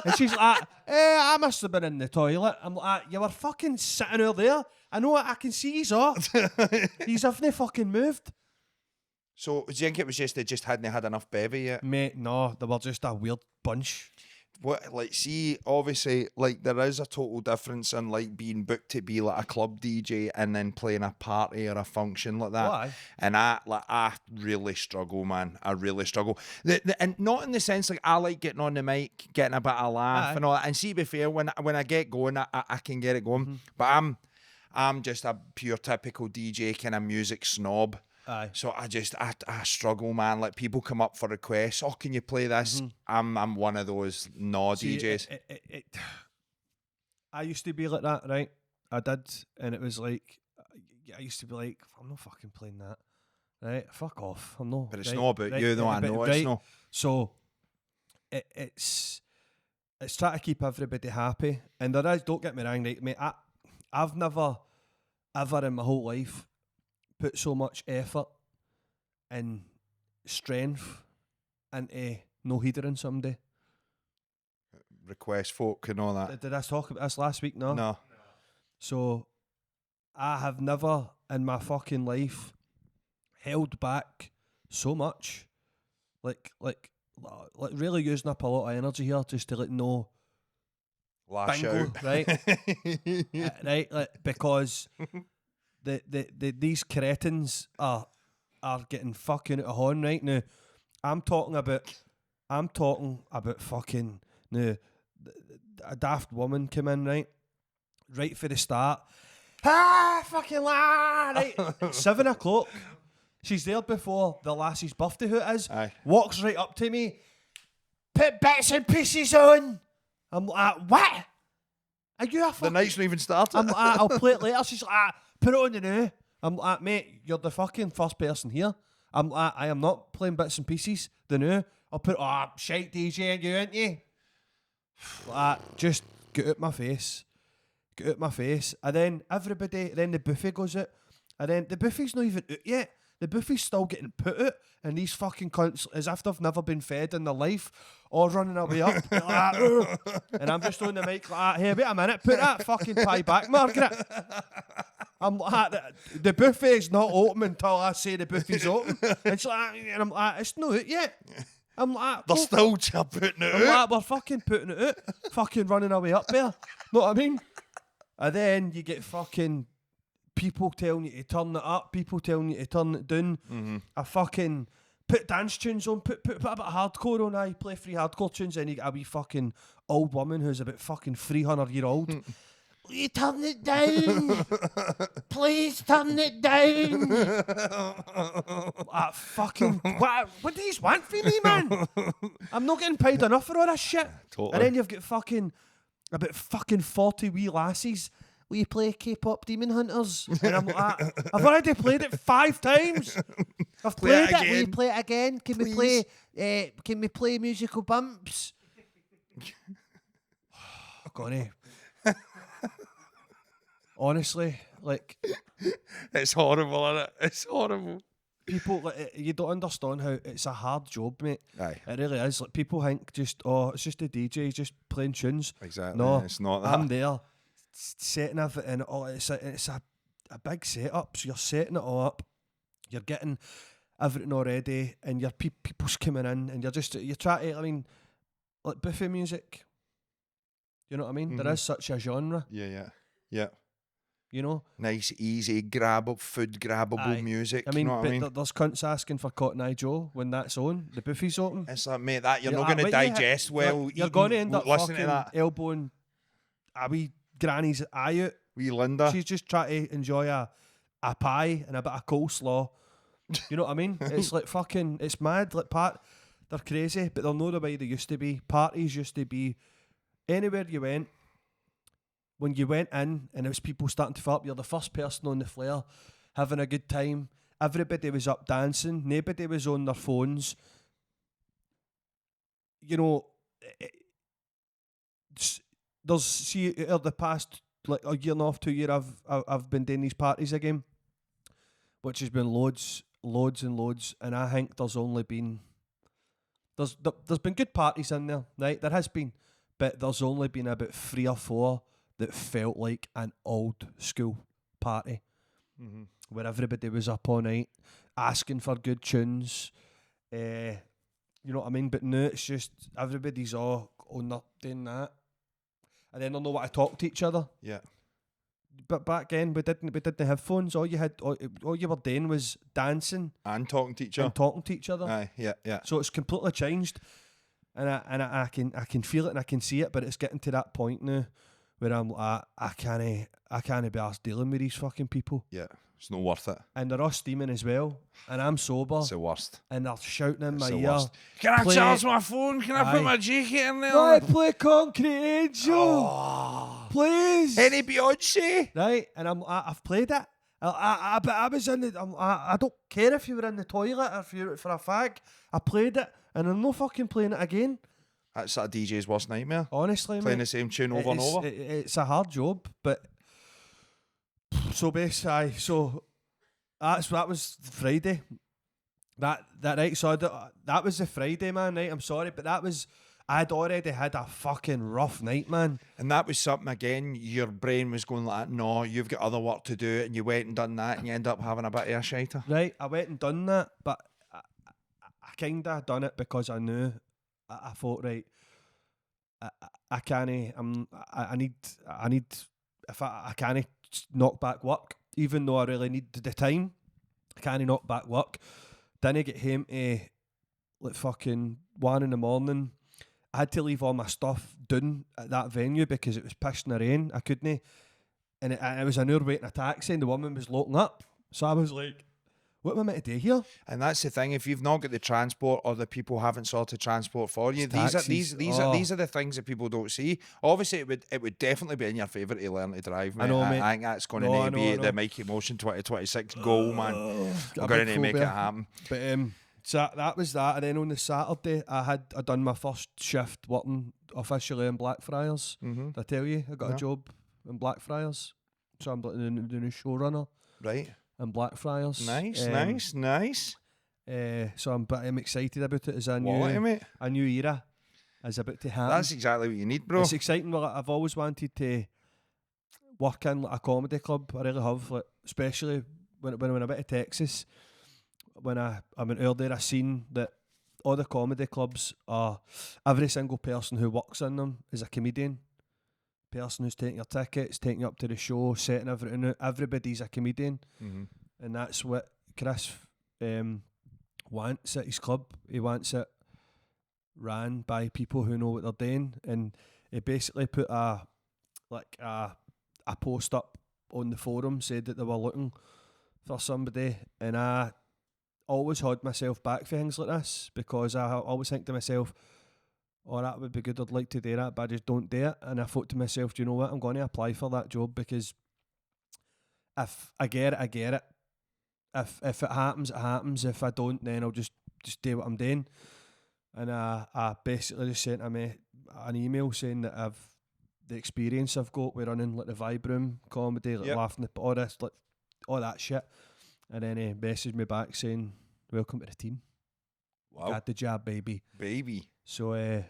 And she's like, I must have been in the toilet. I'm like, you were fucking sitting over there. I know, I can see he's off. He's haven't fucking moved. So, do you think it was just they just hadn't had enough bevy yet? Mate, no, they were just a weird bunch. What, like, see, obviously, like, there is a total difference in, like, being booked to be, like, a club DJ and then playing a party or a function like that. Why? And I really struggle, man. I really struggle. And not in the sense, like, I like getting on the mic, getting a bit of laugh and all that. And see, to be fair, when I get going, I can get it going. Mm-hmm. But I'm just a pure typical DJ kind of music snob. Aye. So I struggle, man. Like, people come up for requests. Oh, can you play this? Mm-hmm. I'm one of those DJs. I used to be like that, right? I did, and it was like, I used to be like, I'm not fucking playing that, right? Fuck off. I'm not. But it's not about you, though. I know right? It's not. So it's trying to keep everybody happy, and there is. Don't get me wrong, right, mate. I've never ever in my whole life put so much effort and strength into no heedering somebody. Request folk and all that. Did I talk about this last week? No. No. So I have never in my fucking life held back so much. Like really using up a lot of energy here just to no Lash bingo, out. right? Right, like, because these cretins are getting fucking out of horn right now. I'm talking about fucking now. A daft woman came in right for the start. Fucking la, right. 7 o'clock. She's there before the lassie's birthday. Who it is? Aye. Walks right up to me. Put bits and pieces on. I'm like, what? Are you a fucking... The night's not even started. I'm like, I'll play it later. She's like, put it on the now. I'm like, mate, you're the fucking first person here. I'm like, I am not playing bits and pieces. The new. I'll put, shite DJ, you ain't you? Like, just get out my face. Get out my face. And then then the buffet goes out. And then the buffet's not even out yet. The buffet's still getting put out. And these fucking cunts, as if they've never been fed in their life, all running away up. Like, and I'm just on the mic like, hey, wait a minute, put that fucking pie back, Margaret. I'm like, the buffet's not open until I say the buffet's open. And I'm like, it's not out yet. I'm like, they're still putting it I'm out. like, we're fucking putting it out. Fucking running away up there. Know what I mean? And then you get fucking people telling you to turn it up, people telling you to turn it down. Mm-hmm. I fucking put dance tunes on, put a bit of hardcore on. I play free hardcore tunes, and you get a wee fucking old woman who's about fucking 300-year-old. Will you turn it down? Please turn it down. Fucking what do you want from me, man? I'm not getting paid enough for all this shit. Totally. And then you've got fucking about fucking 40 wee lassies. Will you play K-pop Demon Hunters? And I'm like, I've already played it 5 times. I've Play played it it. Will you again, play it again? Can please? we play musical bumps? Gonna. Honestly, like, it's horrible, isn't it? It's horrible. people, like, you don't understand how it's a hard job, mate. Aye. It really is. Like, people think it's just a DJ just playing tunes. Exactly. No, It's not that. I'm there setting everything. It's a big setup. So you're setting it all up. You're getting everything already, and your people's coming in, and you're trying to. I mean, like buffet music. You know what I mean? There is such a genre. Yeah. You know. Nice, easy, food grabbable music. I mean, you know what I mean? There's cunts asking for Cotton Eye Joe when that's on. The buffet's open. It's like, mate, that you're not like, going to digest well. You're going to end up listening fucking to that. elbowing a wee granny's eye out. Wee Linda. She's just trying to enjoy a pie and a bit of coleslaw. You know what I mean? It's like fucking, it's mad. Like, they're crazy, but they're not the way they used to be. Parties used to be anywhere you went. When you went in and there was people starting to fill up, you're the first person on the flare, having a good time. Everybody was up dancing. Nobody was on their phones. You know, there's the past like a year and a half, 2 years, I've been doing these parties again, which has been loads and loads, and I think there's only been there's been good parties in there, right? There has been, but there's only been about 3 or 4 that felt like an old school party, where everybody was up all night asking for good tunes. You know what I mean? But now it's just everybody's all doing that, and then they know what to talk to each other. Yeah. But back then we didn't have phones. All you were doing was dancing And talking to each other. and talking to each other. Aye, yeah. So it's completely changed, and I can feel it and I can see it. But it's getting to that point now where I'm like, I can't be arsed dealing with these fucking people. Yeah. It's not worth it. And they're all steaming as well, and I'm sober. It's the worst. And they're shouting in my It's the ear. worst. Can I Play- charge my phone? Can I put my jacket in there? Right, play Concrete Angel, please. Any Beyonce? Right, and I've played it. I was in the. I don't care if you were in the toilet or if you were for a fag. I played it, and I'm not fucking playing it again. That's a DJ's worst nightmare. Honestly, Playing mate, the same tune over and over. It's a hard job, but so basically, that was Friday. That right, so that was the Friday, man. Right, I'm sorry, but that was I'd already had a fucking rough night, man. And that was something, again, your brain was going like, no, you've got other work to do, and you went and done that, and you end up having a bit of a shiter. Right, I went and done that, but I kind of done it because I knew, I thought, right, I can't, I need, if I can't knock back work, even though I really need the time, I can't knock back work. Then I get home to like fucking 1 a.m. I had to leave all my stuff done at that venue because it was pissing the rain. I couldn't. And it was an hour waiting a taxi and the woman was locking up. So I was like, what am I meant to do here? And that's the thing, if you've not got the transport or the people haven't sorted transport for you, these are the things that people don't see. Obviously it would definitely be in your favour to learn to drive, mate. I know, mate. I think that's going to be the Mikey Motion 2026 goal, man. We're going to make it happen. But so that was that, and then on the Saturday I done my first shift working officially in Blackfriars. Did I tell you I got a job in Blackfriars? So I'm the new showrunner. Right. In Blackfriars. Nice. So I'm excited about it. As a new era is about to happen. That's exactly what you need, bro. It's exciting. Well, I've always wanted to work in like a comedy club. I really have, like, especially when I went to Texas. When I went earlier, I seen that all the comedy clubs are, every single person who works in them is a comedian. Person who's taking your tickets, taking you up to the show, setting everything out. Everybody's a comedian. And that's what Chris wants at his club. He wants it ran by people who know what they're doing. And he basically put a post up on the forum, said that they were looking for somebody, and I always hold myself back for things like this because I always think to myself, oh, that would be good, I'd like to do that, but I just don't do it. And I thought to myself, do you know what, I'm going to apply for that job, because if I get it, I get it. If it happens, it happens. If I don't, then I'll just do what I'm doing. And I basically just sent him an email saying that the experience I've got with running like the Vibe Room comedy, like laughing at all this, like all that shit. And then he messaged me back saying, welcome to the team. Wow. Got the job, baby. So,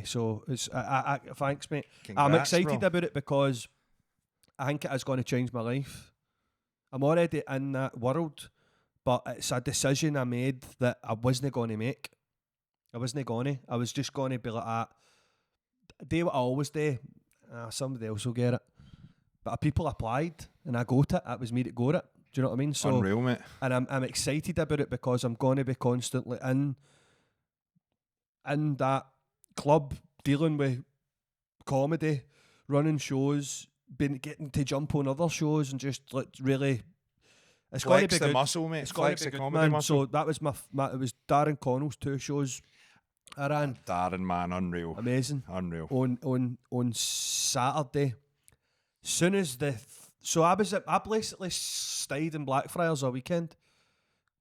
so it's, thanks, mate. Congrats, I'm excited bro. about it because I think it is going to change my life. I'm already in that world, but it's a decision I made that I wasn't going to make. I wasn't going to. I was just going to be like, do what I always do. Somebody else will get it. But people applied and I got it. It was me that got it. Do you know what I mean? So, unreal, mate. And I'm excited about it because I'm going to be constantly in that club, dealing with comedy, running shows, getting to jump on other shows, and just like really, it's going to be the good. muscle, mate. It's going to Flex be the good, comedy man. muscle. So that was my it was Darren Connell's 2 shows I ran. Darren, man, unreal. Amazing. Unreal. On Saturday, soon as I basically stayed in Blackfriars all weekend.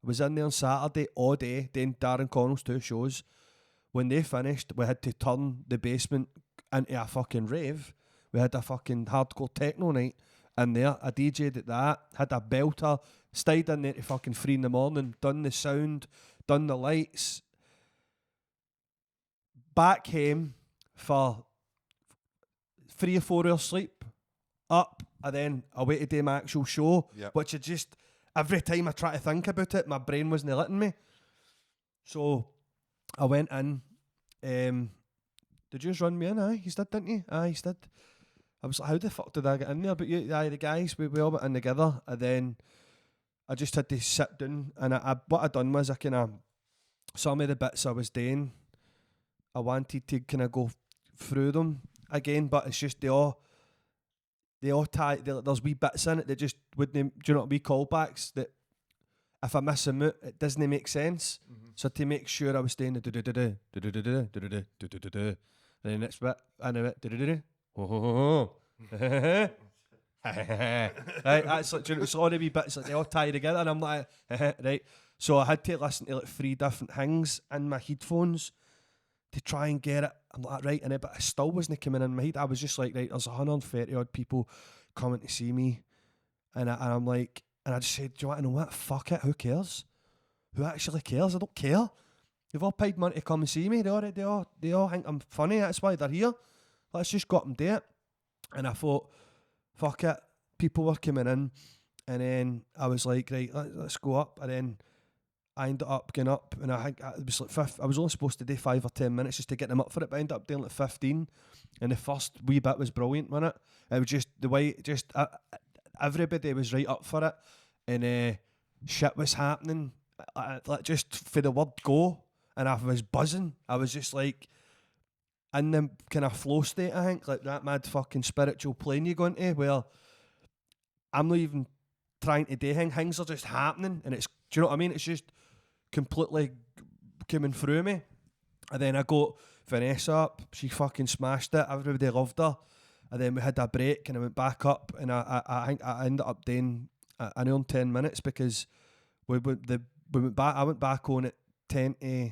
I was in there on Saturday all day doing Darren Connell's 2 shows. When they finished, we had to turn the basement into a fucking rave. We had a fucking hardcore techno night in there. I DJ'd at that, had a belter, stayed in there to fucking 3 a.m, done the sound, done the lights. Back home for 3 or 4 hours sleep, up, and then away to do my actual show, which I just, every time I try to think about it, my brain wasn't letting me. So I went in. Did you just run me in? Aye, you did, didn't you? Aye, you did. I was like, how the fuck did I get in there? But the guys, we all went in together, and then I just had to sit down, and what I done was I kind of, some of the bits I was doing, I wanted to kind of go through them again, but it's just they all tie. There's wee bits in it that just wouldn't. Do you know what? Wee callbacks that if I miss them out, it doesn't make sense. So to make sure I was staying the and the next bit and a bit right, that's like, it's all the wee bits like they all tie together, and I'm like right. So I had to listen to like 3 different things in my headphones to try and get it. I'm like, right, and but I still wasn't coming in my head. I was just like, right, there's 130 odd people coming to see me, and I'm like, and I just said, do you want to know what? Fuck it, who cares? Who actually cares? I don't care. They've all paid money to come and see me. They all think I'm funny. That's why they're here. Let's just go up and do it. And I thought, fuck it. People were coming in, and then I was like, right, let's go up. And then I ended up going up, and I think it was like I was only supposed to do 5 or 10 minutes just to get them up for it, but I ended up doing like 15. And the first wee bit was brilliant, wasn't it? It was just the way, everybody was right up for it, and shit was happening, like just for the word go, and I was buzzing. I was just like in the kind of flow state, I think, like that mad fucking spiritual plane you go into, where I'm not even trying to do things are just happening, and it's, do you know what I mean? It's just completely coming through me. And then I got Vanessa up, she fucking smashed it, everybody loved her. And then we had a break, and I went back up, and I think I ended up doing around 10 minutes, because we went back. I went back on at 10 to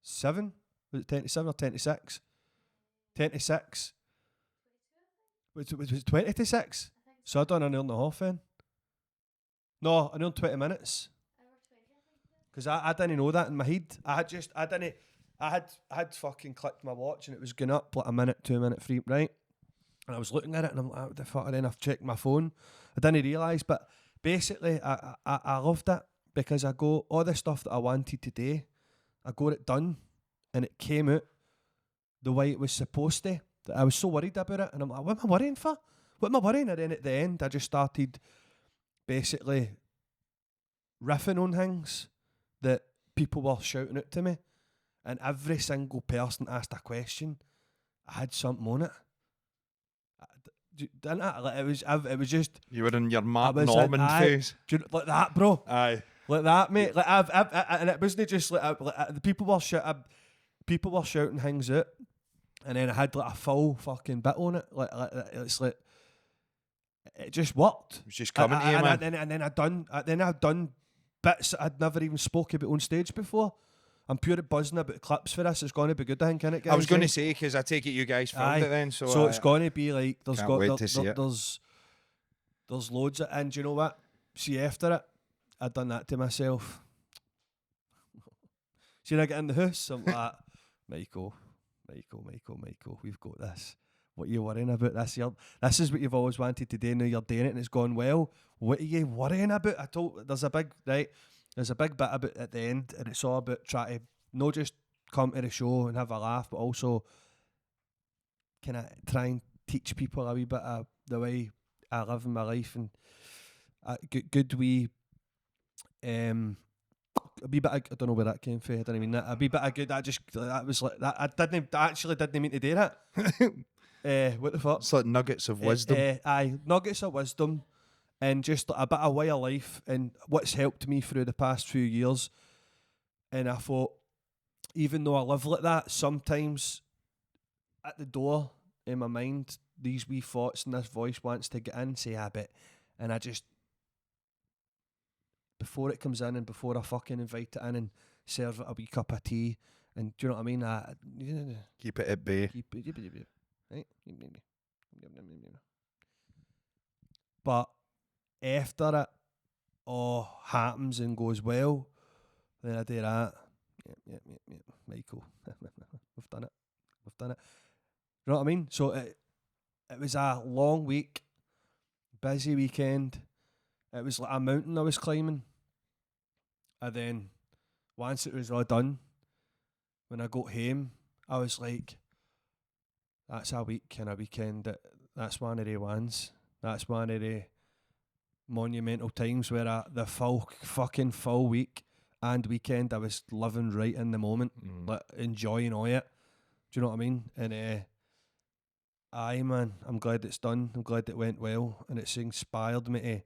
7. Was it 10 to 7 or 10 to 6? 10 to 6. Was it 20 to 6? So I done an hour and a half then. No, an hour and 20 minutes. Because I didn't know that in my head. I had fucking clicked my watch, and it was going up like a minute, 2 minute free, right? And I was looking at it, and I'm like, what the fuck? And then I've checked my phone. I didn't realise, but basically I loved it, because I go, all the stuff that I wanted to do, I got it done, and it came out the way it was supposed to. I was so worried about it, and I'm like, what am I worrying for? What am I worrying? And then at the end, I just started basically riffing on things that people were shouting out to me, and every single person asked a question, I had something on it. Didn't I? Like, it was just, You were in your Mark was Norman like, phase. like that, bro. Aye. Like that, mate. Like and it wasn't just like, the people were shouting things out, and then I had like a full fucking bit on it. Like it's like it just worked. It was just coming to you, man. And then I'd done bits that I'd never even spoke about on stage before. I'm pure buzzing about clips for this. It's going to be good, I think, innit, guys? I was going to say, because I take it you guys filmed it then, so it's going to be like there's loads of, and do you know what? See, after it, I'd done that to myself. See, when I get in the house, I'm like, Michael, we've got this. What are you worrying about this year? This is what you've always wanted to do. Now you're doing it, and it's gone well. What are you worrying about? There's a big bit about at the end, and it's all about trying to not just come to the show and have a laugh, but also kind of try and teach people a wee bit of the way I live in my life, and a wee bit of, I don't know where that came from. I didn't mean that. A wee bit of good. That was like that. I actually didn't mean to do that. What the fuck? It's like nuggets of wisdom. Nuggets of wisdom, and just a bit of way of life, and what's helped me through the past few years. And I thought, even though I live like that, sometimes at the door in my mind, these wee thoughts and this voice wants to get in, say a bit, and I just, before it comes in, and before I fucking invite it in and serve it a wee cup of tea, and do you know what I mean? Keep it at bay. Right? But after it all happens and goes well, then I do that. Yeah, Michael, we've done it. You know what I mean? So it was a long week, busy weekend. It was like a mountain I was climbing. And then once it was all done, when I got home, I was like, that's a week and a weekend. That's one of the ones. That's one of the monumental times where the full week and weekend I was living right in the moment, like enjoying all it. Do you know what I mean? And aye, man, I'm glad it's done. I'm glad it went well, and it's inspired me to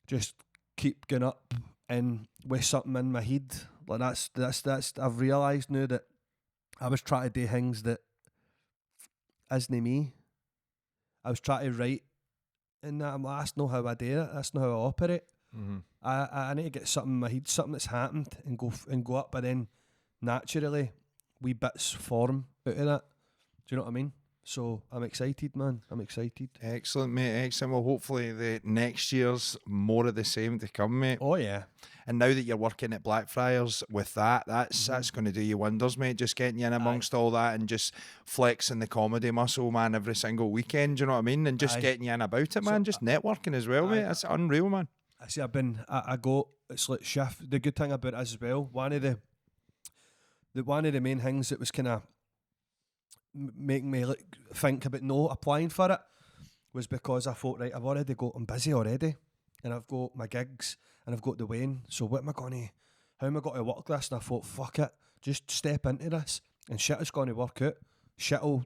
just keep going up and with something in my head. Like that's I've realised now that I was trying to do things that isn't me. I was trying to write, and I'm like, that's not how I do it. That's not how I operate. I need to get something in my head, something that's happened, and go up, and then naturally wee bits form out of that. Do you know what I mean? So I'm excited, man. I'm excited. Excellent, mate. Excellent. Well, hopefully the next year's more of the same to come, mate. Oh yeah. And now that you're working at Blackfriars with that's going to do you wonders, mate. Just getting you in amongst all that and just flexing the comedy muscle, man, every single weekend. Do you know what I mean? And just getting you in about it, man. Just networking as well, mate. That's unreal, man. I see. I go. It's like shift. The good thing about it as well. One of the main things that was kind of making me think about not applying for it was because I thought, right, I'm busy already, and I've got my gigs and I've got the Wayne. So how am I going to work this? And I thought, fuck it, just step into this, and shit is going to work out.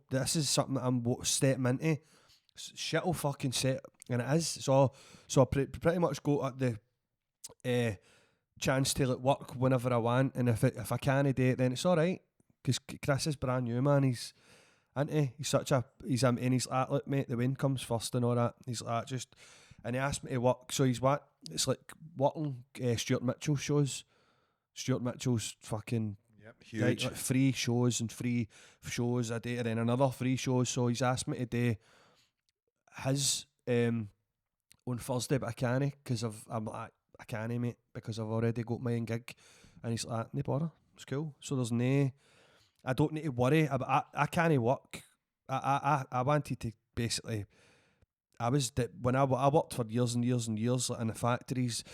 This is something that I'm stepping into. Shit'll fucking set, and it is. So I pretty much got at the chance to work whenever I want, and if I can't do it, then it's all right. Because Chris is brand new, man. He's and he's like, look, mate, the Wayne comes first and all that. He's like, and he asked me to work. So it's like working Stuart Mitchell shows. Stuart Mitchell's fucking huge. Like free shows a day, and then another free shows. So he's asked me to do his on Thursday, but I can't because I'm like, I can't, mate, because I've already got my own gig. And he's like, no bother, it's cool. So there's I don't need to worry about. I can't work. I wanted to basically. When I worked for years and years and years in the factories,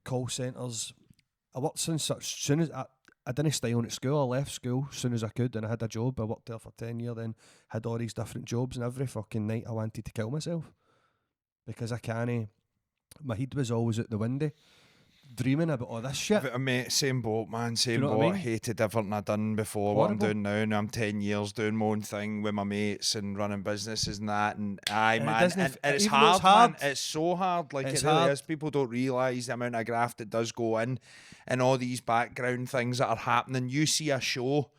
call centres. I worked soon as I didn't stay on at school. I left school as soon as I could, and I had a job. I worked there for 10 years, then had all these different jobs, and every fucking night I wanted to kill myself because I can't. My head was always out the window, dreaming about all this shit. Mate, same boat, man. Same boat. I mean? Hated everything I've done before. Horrible. What I'm doing now. Now I'm 10 years doing my own thing with my mates and running businesses and that. And man, and it's hard, man. It's so hard. Like it really is. People don't realise the amount of graft that does go in, and all these background things that are happening. You see a show,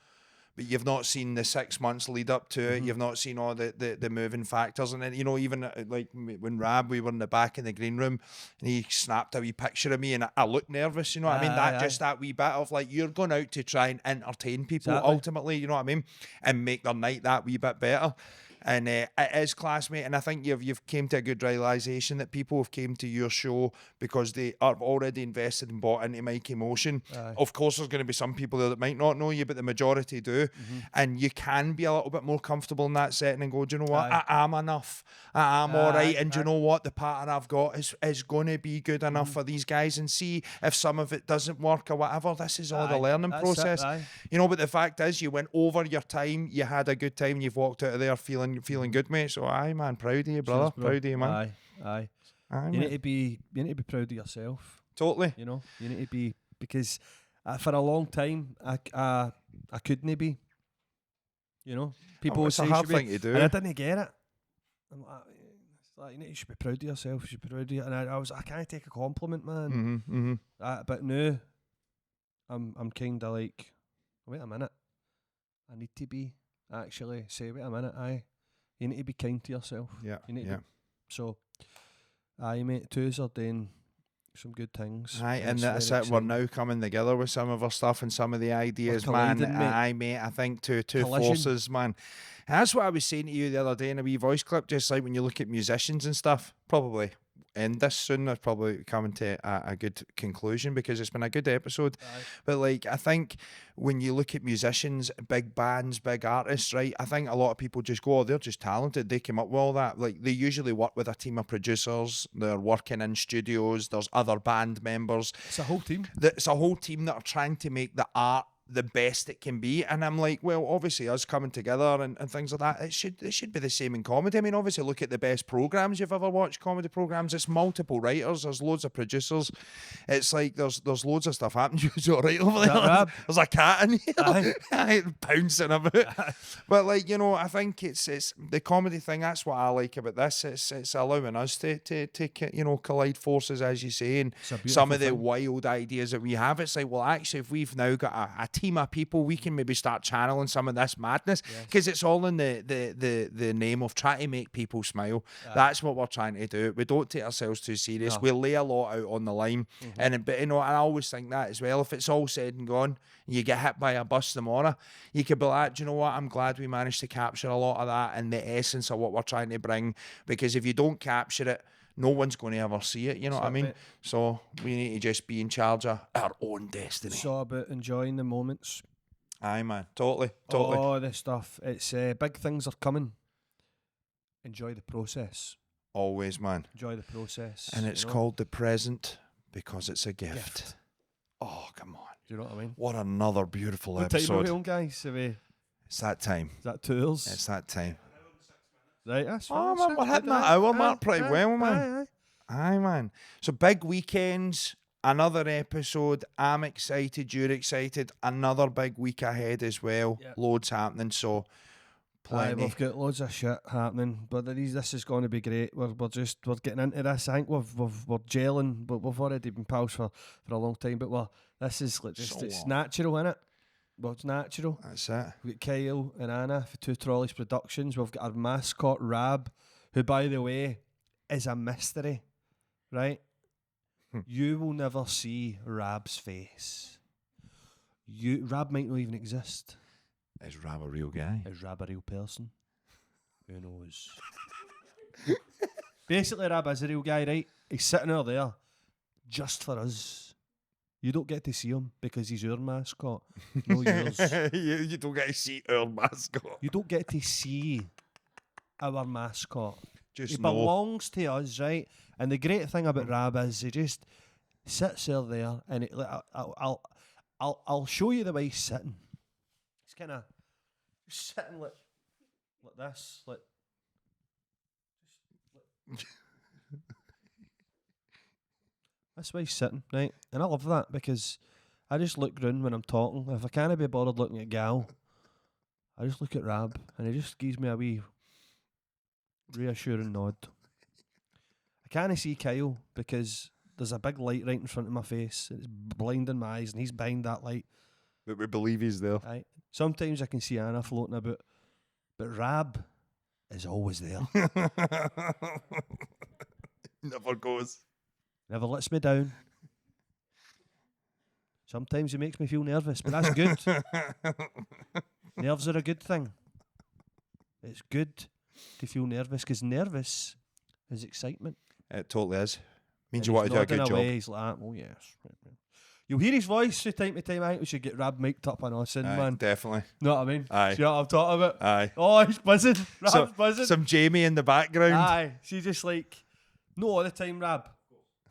but you've not seen the 6 months lead up to it. You've not seen all the moving factors. And then, you know, even like when we were in the back in the green room and he snapped a wee picture of me and I looked nervous, you know what I mean? That wee bit of like, you're going out to try and entertain people ultimately, you know what I mean? And make their night that wee bit better. And it is class, mate. And I think you've came to a good realisation that people have came to your show because they are already invested and bought into Mikey Motion. Of course, there's going to be some people there that might not know you, but the majority do. And you can be a little bit more comfortable in that setting and go, do you know what? I am enough. I am all right. And do you know what? The pattern I've got is going to be good enough for these guys. And see if some of it doesn't work or whatever. This is all the learning process. You know, but the fact is you went over your time. You had a good time. You've walked out of there feeling good, mate. So aye, man, proud of you, brother. Proud of you, man. Aye. You need to be proud of yourself. Totally. You know, you need to be, because for a long time I couldn't be. You know, people would say it's a hard thing to do, and I didn't get it. I'm like, you should be proud of yourself. You should be proud of you. And I can't take a compliment, man. But now I'm kind of like, wait a minute, I need to be. Actually say, wait a minute, you need to be kind to yourself. You need to be, so mate, twos are doing some good things. And that's it. We're now coming together with some of our stuff and some of the ideas, man. Mate. I think two forces, man. And that's what I was saying to you the other day in a wee voice clip, just like when you look at musicians and stuff, probably end this soon. They're probably coming to a good conclusion because it's been a good episode. But like, I think when you look at musicians, big bands, big artists, right, I think a lot of people just go, oh, they're just talented, they came up with all that. Like, they usually work with a team of producers, they're working in studios, there's other band members. It's a whole team. It's a whole team that are trying to make the art the best it can be. And I'm like, well, obviously us coming together and things like that, it should be the same in comedy. I mean, obviously look at the best programs you've ever watched, comedy programs. It's multiple writers, there's loads of producers. It's like there's loads of stuff happening. You're all right over there. There's a cat in here bouncing about. But like, you know, I think it's the comedy thing. That's what I like about this. It's allowing us to you know, collide forces, as you say, and some of the wild ideas that we have. It's like, well, actually, if we've now got a team of people, we can maybe start channeling some of this madness, because it's all in the name of trying to make people smile. That's what we're trying to do. We don't take ourselves too serious. No. We lay a lot out on the line, but you know, and I always think that as well. If it's all said and gone, and you get hit by a bus tomorrow, you could be like, do you know what? I'm glad we managed to capture a lot of that and the essence of what we're trying to bring. Because if you don't capture it, no one's going to ever see it, you know what I mean? So we need to just be in charge of our own destiny. It's all about enjoying the moments. Aye, man. Totally. All this stuff. It's big things are coming. Enjoy the process. Always, man. Enjoy the process. And it's called the present because it's a gift. Oh, come on. Do you know what I mean? What another beautiful What episode. time are we on, guys? It's that time. Is that 2 hours? It's that time. Right, that's Oh, fine. man, we're hitting that hour mark pretty well, man. Aye, man. So big weekends, another episode. I'm excited. You're excited. Another big week ahead as well. Yep. Loads happening. So plenty. We've got loads of shit happening, but this is going to be great. We're getting into this. I think we're gelling, but we've already been pals for a long time. But this is like just it's natural, innit? Well, it's natural. That's it. We've got Kyle and Anna for Two Trolleys Productions. We've got our mascot Rab, who, by the way, is a mystery, right? You will never see Rab's face. Rab might not even exist. Is Rab a real guy? Is Rab a real person? Who knows? Basically, Rab is a real guy, right? He's sitting over there just for us. You don't get to see him because he's our mascot, no yours. You don't get to see our mascot. You don't get to see our mascot. Just he know. belongs to us, right? And the great thing about Rab is he just sits there, and I'll show you the way he's sitting. He's kind of sitting like this, like. That's why he's sitting, right? And I love that because I just look round when I'm talking. If I can't be bothered looking at Gal, I just look at Rab and he just gives me a wee reassuring nod. I can't see Kyle because there's a big light right in front of my face. It's blinding my eyes and he's behind that light. But we believe he's there. Right? Sometimes I can see Anna floating about, but Rab is always there. Never goes. Never lets me down. Sometimes it makes me feel nervous, but that's good. Nerves are a good thing. It's good to feel nervous because nervous is excitement. It totally is. Means And you want to do a nodding good job. away, he's like, oh yes. You'll hear his voice from time to time. I think we should get Rab mic'd up on us, man. Definitely. Know what I mean? Aye. See what I'm talking about? Aye. Oh, he's buzzing. Rab's buzzing. Some Jamie in the background. Aye. She's just like, not all the time, Rab.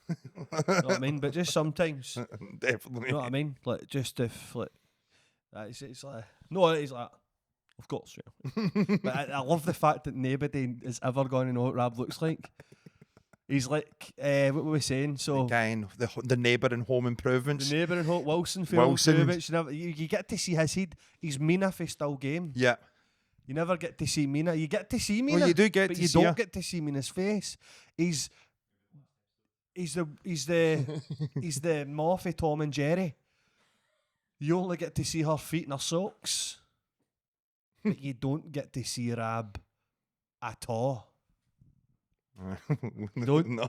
Know what I mean? But just sometimes. Definitely. You know what I mean? Like, just if, like, it's like, no, he's like, of course, yeah. But I love the fact that nobody is ever going to know what Rab looks like. He's like, what were we saying? So, the guy in the neighbour in Home Improvements. the neighbour in Hope Wilson for Wilson. Improvements. You get to see his head. He's Mina for still game. Yeah. You never get to see Mina. You get to see Mina. Well, you do get but to you see don't her. get to see Mina's face. He's the Morphy Tom and Jerry. You only get to see her feet and her socks, but you don't get to see Rab at all. Don't. No.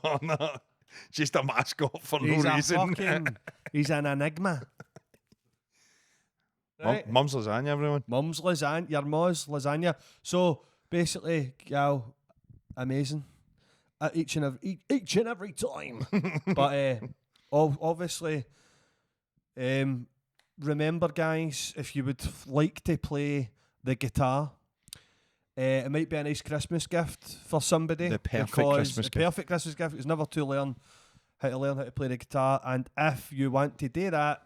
Just a mascot for He's no a reason. he's an enigma. Right? Mum's lasagna, everyone. Mum's lasagna, your ma's lasagna. So basically, gal, amazing. Each and every time. But obviously, remember, guys, if you would like to play the guitar, it might be a nice Christmas gift for somebody. The perfect because Christmas the gift. perfect Christmas gift. It's never too learn how to play the guitar. And if you want to do that,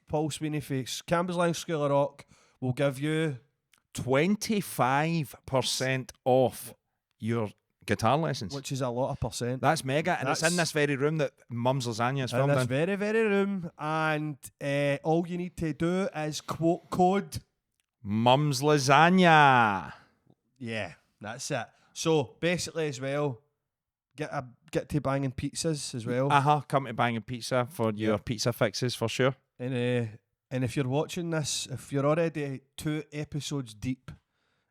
Paul Sweeney for Campbell's School of Rock will give you 25% off your guitar lessons. which is a lot of percent. That's mega, and it's in this very room that Mum's lasagna is In filmed this in. very, very room. And all you need to do is quote code. Mum's lasagna. Yeah, that's it. So basically, as well, get to banging pizzas as well. Come to Banging Pizza for your pizza fixes for sure. And And if you're watching this, if you're already 2 episodes deep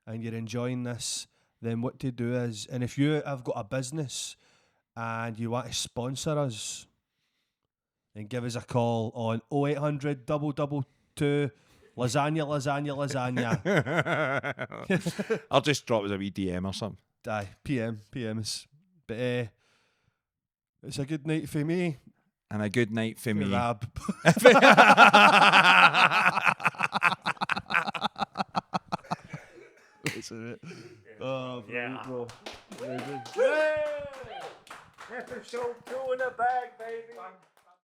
and you're enjoying this, then what to do is, and if you have got a business and you want to sponsor us, then give us a call on 0800 222 lasagna. I'll just drop us a wee DM or something. Aye, PMs. But it's a good night for me. And a good night for me. Rab. Oh, Yeah. bro. Episode 2 in the bag, baby.